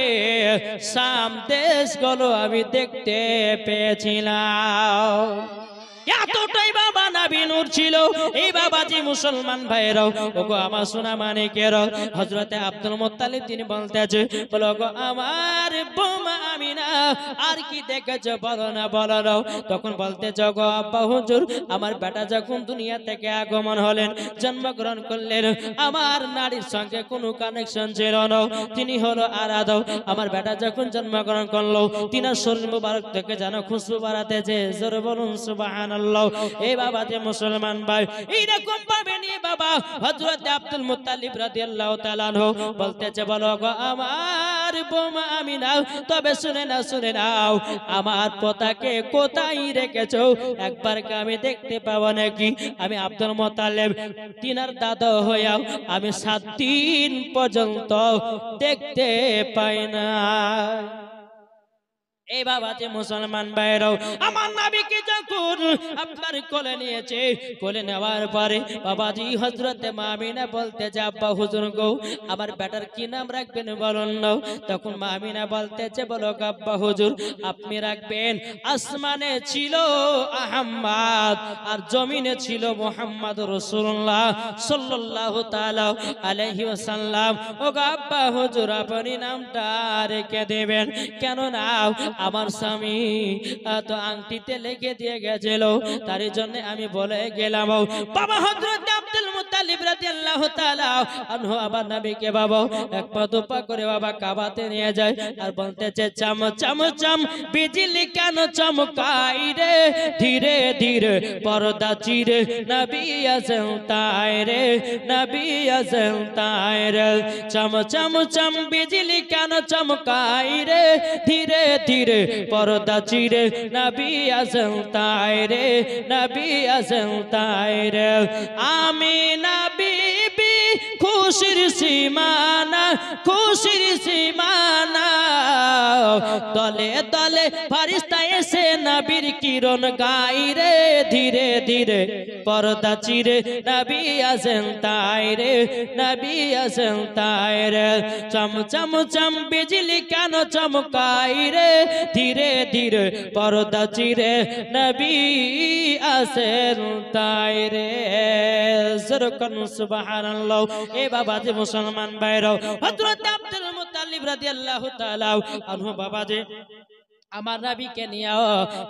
শাম দেশগুলো আমি দেখতে পেয়েছিলাম এতটাই বাবা নবী নূর ছিল এই বাবাজি মুসলমান ভাইরাও ওগো আমার সোনা মানিকেরাও হযরতে আব্দুল মুত্তালিব তিনি বলতেছে বলো গো আমার বৌমা আমিনা আর কি দেখেছো বলো না তখন বলতেছে গো আব্বা হুজুর আমার বেটা যখন দুনিয়া থেকে আগমন হলেন জন্মগ্রহণ করলেন আমার নারীর সঙ্গে কোনো কানেকশন ছিল না তিনি হলো আরাধ আমার বেটা যখন জন্মগ্রহণ করলো তিনার শরীর মুবারক থেকে যেন খুশবু বাড়াতেছে জোরে বলুন সুবহানাল্লাহ সুবহানাল্লাহ। এই বাবা যে মুসলমান ভাই, এইরকম ভাবে নিয়ে বাবা হযরত আব্দুল মুত্তালিব রাদিয়াল্লাহু তাআলা আনহু বলতেছে, বলো গো আমার বোমা আমিনা, তবে শুনে নাও আমার পোতাকে কোথায় রেখেছো, একবার কি আমি দেখতে পাবো নাকি? আমি আব্দুল মুত্তালিব তিনার দাদা হইয়াও আমি 7 দিন পর্যন্ত দেখতে পাই না। এই বাবা যে মুসলমান ভাইরাও, আমার নবীকে যখন আপনার কোলে নিয়েছে, কোলে নেওয়ার পরে বাবাজি হযরতে মা আমিনা বলতেছে, আব্বা হুজুর গো আমার বেটার কি নাম রাখবেন বলুন না। তখন মা আমিনা বলতেছে, বলো আব্বা হুজুর আপনি রাখবেন, আসমানে ছিল আহমদ আর জমিনে ছিল মুহাম্মদুর রাসূলুল্লাহ সাল্লাল্লাহু তাআলা আলাইহি ওয়াসাল্লাম। ও আব্বা হুজুর আপনি নামটা রেখে দেবেন, কেন না আমার স্বামী তো আংটিতে লেগে দিয়ে গেছিল, তার জন্য আমি বলে গেলাম। বাবা হযরত আব্দুল মুত্তালিব রাদিয়াল্লাহু তাআলা আনহু আবার নবীকে বাবা এক পা দুপা করে বাবা কাবাতে নিয়ে যায় আর বলতেছে, চম চম চম বিজলি কেন চমকাই রে, ধীরে ধীরে পর্দা চিরে নবী আসেন তাই রে, নবী আসেন তাই রে। চম চম চম বিজলি কেন চমকাই রে, ধীরে ধীরে পর্দা চিরে নবী আসেন তাই রে, নবী আসেন তাই রে। আমিনা বিবি খুশির সীমানা, খুশির সীমানা, দলে দলে ফেরেশতা এসে নবীর কিরণ গাই রে, ধীরে ধীরে পর্দা চিরে নবী আসেন তাই রে, নবী আসেন তাই রে। চম চম চম বিজলি কেন চমকাই রে, ধীরে ধীরে পর্দা চিরে নবী আসেন তাই রে। যরকন সুবহানাল্লাহ। এ বাবা যে মুসলমান ভাইরাও, হযরত আব্দুল মুত্তালিব রাদিয়াল্লাহু তাআলা আনহু বাবা যে আমার নবীকে নিয়ে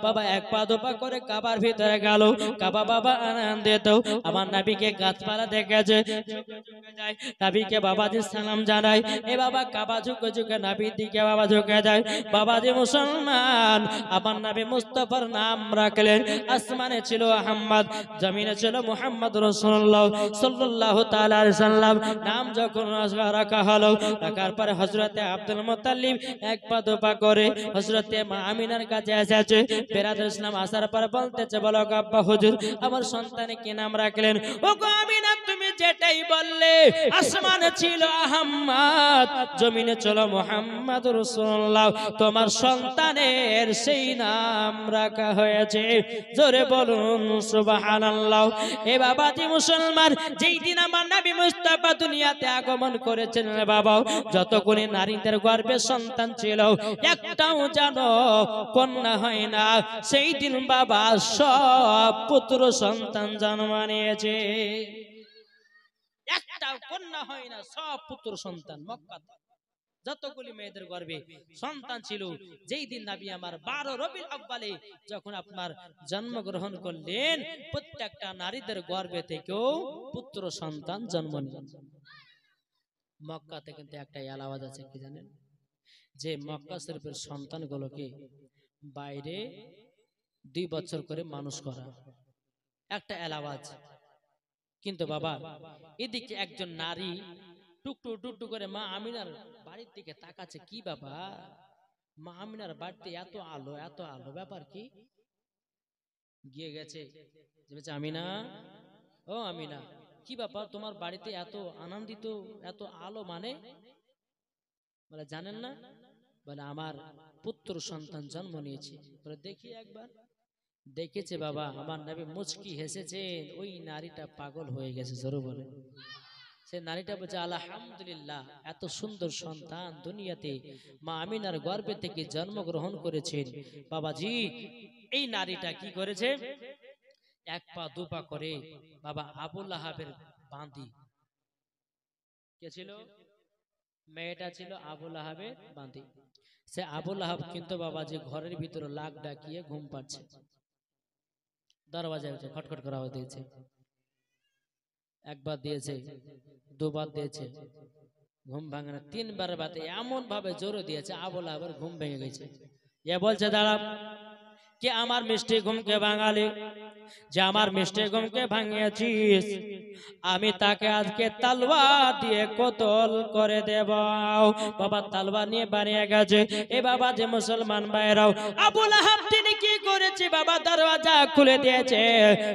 বাবা এক পা দুপা করে কাবার ভিতরে গেল। কাবা বাবা আনন্দিত, আমার নবীকে গাছপালা দেখেছে, নবীকে বাবাজি সালাম জানায়। এ বাবা কাবা ঝুঁকে ঝুঁকে নবীর দিকে বাবা ঝুঁকে যায়। বাবাজি মুসলমান আমার নবী মুস্তাফার নাম রাখলেন। আসমানে ছিল আহমদ, জমিনে ছিল মুহাম্মদ রাসূলুল্লাহ সাল্লাল্লাহু তাআলা আলাইহি সাল্লাম। নাম যখন রাখা হলো, রাখার পরে হযরতে আব্দুল মুত্তালিব এক পা দুপা করে হযরতে মা আমিনার কাছে এসেছে। বেরাদুল ইসলাম আসার পর বলতেছে, বলো আব্বা হুজুর আমার সন্তানে কি নাম রাখলেন? ও গো আমিনা তুমি যেটাই বললে, আসমানে ছিল আহমদ, জমিনে ছিল মুহাম্মদ রাসূলুল্লাহ, তোমার সন্তানের সেই নাম রাখা হয়েছে। জোরে বলুন সুবহানাল্লাহ। এ বাবাজি মুসলমান, যেই দিন আমার নবী মুস্তাফা দুনিয়াতে আগমন করেছেন বাবা, যতগুলি নারীদের গর্ভে সন্তান ছিল একটাও জানো কন্যা হয় না। সেই দিন বাবা সব পুত্র সন্তান জন্ম নিয়েছে, একটাও কন্যা হয় না, সব পুত্র সন্তান। মক্কাতে যতগুলি মেয়েদের গর্ভে সন্তান ছিল, যেই দিন নবী আমার 12 রবিউল আউয়ালে যখন আপনার জন্মগ্রহণ করলেন, প্রত্যেকটা নারীদের গর্ভে থেকেও পুত্র সন্তান জন্ম নিয়েছে। মক্কাতে কিন্তু একটা আওয়াজ আছে, কি জানেন? যে মক্কা শরীফের সন্তানগুলোকে বাইরে 2 বছর করে মানুষ করা, একটা এলাওয়াজ। কিন্তু বাবা এদিকে একজন নারী টুকটু টুকটু করে মা আমিনার বাড়ির দিকে তাকাচ্ছে। কি বাবা, মা আমিনার বাড়িতে এত আলো, এত আলো, ব্যাপার কি? গিয়ে গেছে, আমিনা, ও আমিনা, কি ব্যাপার তোমার বাড়িতে এত আনন্দিত, এত আলো, মানে বলে জানেন না? বলে আমার পুত্র সন্তান জন্ম নিয়েছে। বলে দেখি একবার। দেখেছে বাবা, আমার নবী মুচকি হেসেছেন, ওই নারীটা পাগল হয়ে গেছে। জোরে বলে। সে নারীটা বলছে, আলহামদুলিল্লাহ, এত সুন্দর সন্তান দুনিয়াতে মা আমিনার গর্ভে থেকে জন্মগ্রহণ করেছেন। বাবাজি এই নারীটা কি করেছে? এক পা দুপা করে বাবা আবু লাহাবের বাঁধি, কে ছিল? মেয়েটা ছিল আবু লাহাবের বাঁধি। সে আবু লাহাব কিন্তু বাবাজি ঘরের ভিতরে লাখ ডাকিয়ে ঘুম পাচ্ছে। দরওয়াজায় খটখট করা দিয়েছে, একবার দিয়েছে, দুবার দিয়েছে, ঘুম ভাঙে না। 3 বার বাতে এমন ভাবে জোরে দিয়েছে, আবু লাহাবের ঘুম ভেঙে গেছে। এ বলছে, দাঁড়া, कि আমার মিষ্টি ঘুমকে ভাঙালি, যে আমার মিষ্টি ঘুমকে ভাঙিয়েছিস, আমি তাকে আজকে তলোয়ার দিয়ে কতল করে দেব। বাবা তলোয়ার নিয়ে বানিয়ে গেছে। এ বাবা যে মুসলমান ভাইরাও, আবু লাহাব তিনি কি করেছে বাবা, দরওয়াজা খুলে দিয়েছে।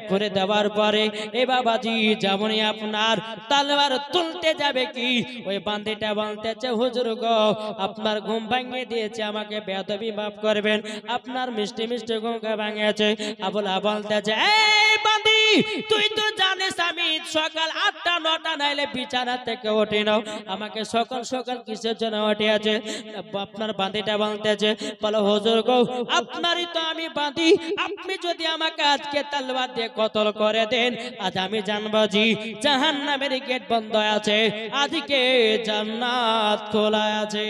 খুলে দেওয়ার পরে এ বাবাজি যেমনই আপনার তলোয়ার তুলতে যাবে কি, ওই বান্দিটা বলতেছে, হুজুর গো আপনার ঘুম ভাঙিয়ে দিয়েছে, আমাকে বেয়াদবি মাফ করবেন, আপনার মিষ্টি মিষ্টি ঘুমকে ভাঙিয়েছে। আবু লাহাব বলতেছে, এই বান্দি তুই তো জানিস আমি সকাল 8টা 9টা নাইলে বিছানা থেকে উঠি না, আমাকে সকাল সকাল কিসের জন্য উঠিয়েছে? আপনার বান্দিটা বলতেছে, বলো হুজুর গো আপনারই তো আমি বান্দি, আপনি যদি আমাকে আজকে তলোয়ার দিয়ে কতল করে দেন, আজ আমি জানবো জি জাহান্নামের গেট বন্ধ আছে, আজকে জান্নাত খোলা আছে।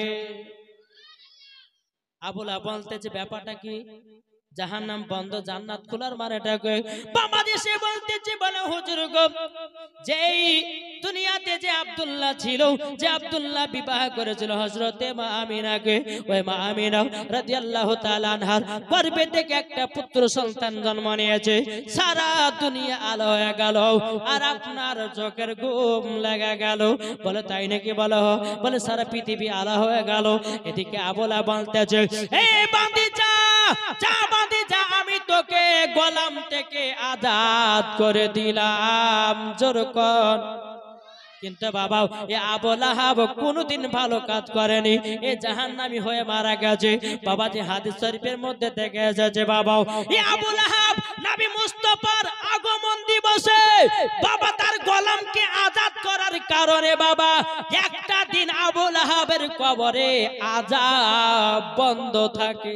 আবু লাহাব বলতেছে ব্যাপারটা কি? জাহান্নাম বন্ধ জান্নাত খোলার মানেটাকে বাবা দেশে বলতেছে, বলে হুজুর গো যেই দুনিয়াতে যে আব্দুল্লাহ ছিল, যে আব্দুল্লাহ বিবাহ করেছিল হযরতে মা আমিনাকে, ওই মা আমিনা রাদিয়াল্লাহু তাআলা আনহার গর্ভে থেকে একটা পুত্র সন্তান জন্ম নিয়েছে। সারা দুনিয়া আলো হয়ে গেল আর আপনার চোখের ঘুম লেগে গেল। বলে তাই নাকি? বলে সারা পৃথিবী আলো হয়ে গেল। এদিকে আবু লাহাব বলতেছে, এই বান্দি যা যা বান্দি যা, আমি তোকে গোলাম থেকে আজাদ করে দিলাম। জোর কর। কিন্তু বাবা এ আবু লাহাব কোনদিন ভালো কাজ করেনি, এ জাহান্নামী হয়ে মারা গেছে। বাবা যে হাদিস শরীফের মধ্যে দেখে এসেছে বাবা, এ আবু লাহাব নবী মুস্তাফার আগমন দিবসে বাবা তার গোলামকে আজাদ করার কারণে বাবা একটা দিন আবু লাহাবের কবরে আযাব বন্ধ থাকে।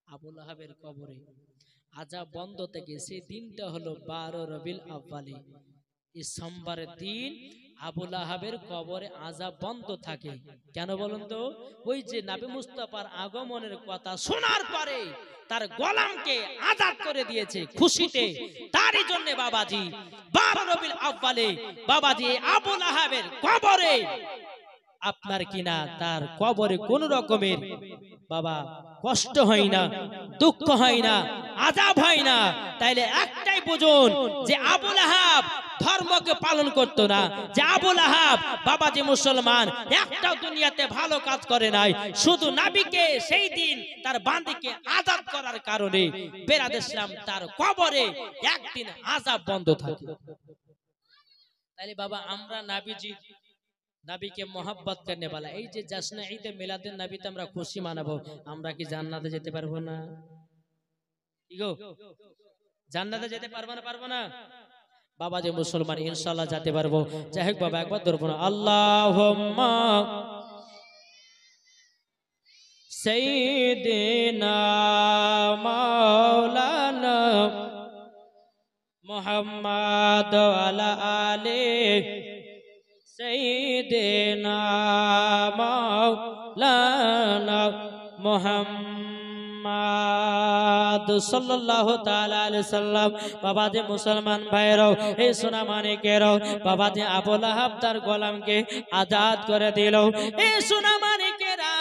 আবু লাহাবের কবরে আযাব বন্ধ থেকে সেই দিনটা হলো 12 রবিউল আউয়াল। এই সোমবারের দিন আবু লাহাবের কবরে আযাব বন্ধ থাকে। কেন বলুন তো? ওই যে নবী মুস্তাফার আগমনের কথা শোনার পরে তার গোলামকে আজাদ করে দিয়েছে খুশিতে, তারই জন্য বাবাজি 12 রবিউল আউয়ালে বাবাজি আবু লাহাবের কবরে আপনার কিনা তার কবরে কোন রকমের বাবা কষ্ট হয় না, দুঃখ হয় না, আযাব হয় না। তাইলে একটাই বুঝুন যে আবু লাহাব ধর্মকে পালন করতো না, যে আবু লাহাব বাবা যে মুসলমান একটাও দুনিয়াতে ভালো কাজ করে নাই, শুধু নবীকে সেই দিন তার বান্দিকে আযাদ করার কারণে বেরাদ ইসলাম তার কবরে একদিন আযাব বন্ধ থাকে। তাইলে বাবা আমরা নবীকে मोहब्बत करने वाला এই যে জশ্নে ঈদ মিলাদুন নবীতে আমরা খুশি মানাবো, আমরা কি জান্নাতে যেতে পারবো না? কি গো জান্নাতে যেতে পারবো না? বাবা যে মুসলমান ইনশাআল্লাহ যেতে পারবো। যাই হোক বাবা একবার ধরবো না, আল্লাহুম্মা সাইয়্যিদিনা মাওলানা মুহাম্মদ ওয়ালা আলি সাইয়্যিদিনা মাওলানা মুহাম্মদ সাল্লাল্লাহু তাআলা আলাইহি সাল্লাম। বাবা যে মুসলমান ভাইরাও, এই সোনা মানিকেরাও, বাবা যে আবু লাহাব তার গোলামকে আজাদ করে দিল। এই সোনা মানিকেরা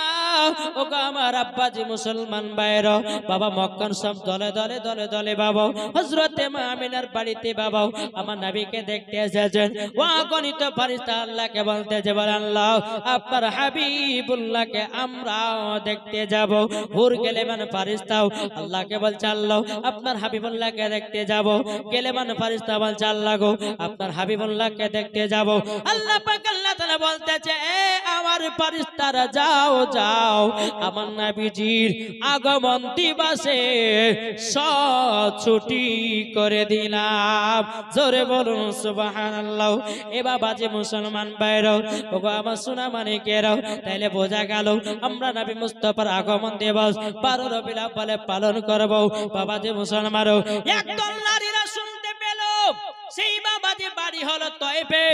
ও আমার আব্বা যে মুসলমান ভাইরা, বাবা মক্কার সব দলে দলে দলে দলে বাবা হযরতে মা আমিনার বাড়িতে বাবা আমার নবীকে দেখতে এসেছেন। ও গণিত ফেরেশতা আল্লাহকে বলতেছে, বলেন আল্লাহ আপনার হাবিবুল্লাহকে আমরাও দেখতে যাব। হুর গেলে মানে ফেরেশতাও আল্লাহকে বলছে, আল্লাহ আপনার হাবিবুল্লাহকে দেখতে যাব। গেলে মানে ফেরেশতা বলছে, আল্লাহ গো আপনার হাবিবুল্লাহকে দেখতে যাব। আল্লাহ পাক আল্লাহ তাআলা বলতেছে, এ আমার ফেরেশতারা যাও যাও, আমার নবীজির আগমন দিবসে সব ছুটি করে দিলাম। জোরে বলুন সুবহানাল্লাহ। এ বাবা যে মুসলমান ভাইরা ও আমার সোনা মানিকেরা, তাইলে বোঝা গেল আমরা নবী মুস্তাফার আগমন দিবস 12 রবিউল আউয়ালে পালন করব। বাবা যে মুসলমানও একদল নারীরা শুনতে পেল সেই বাবা যে বাড়ি হলো তয়েফে।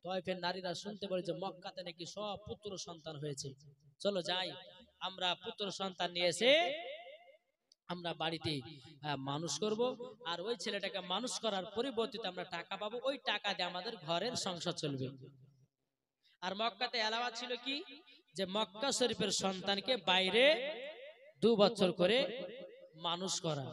তয়েফের নারীরা শুনতে পেল যে মক্কাতে নাকি সব পুত্র সন্তান হয়েছে, চলো যাই আমরা পুত্র সন্তান নিয়ে এসে আমরা বাড়িতে মানুষ করব, আর ওই ছেলেটাকে মানুষ করার পরিবর্তে আমরা টাকা পাবো, ওই টাকা দিয়ে আমাদের ঘরের সংসার চলবে। আর মক্কাতে এলাওয়া ছিল কি যে মক্কা শরীফের সন্তানকে বাইরে 2 বছর করে মানুষ করা,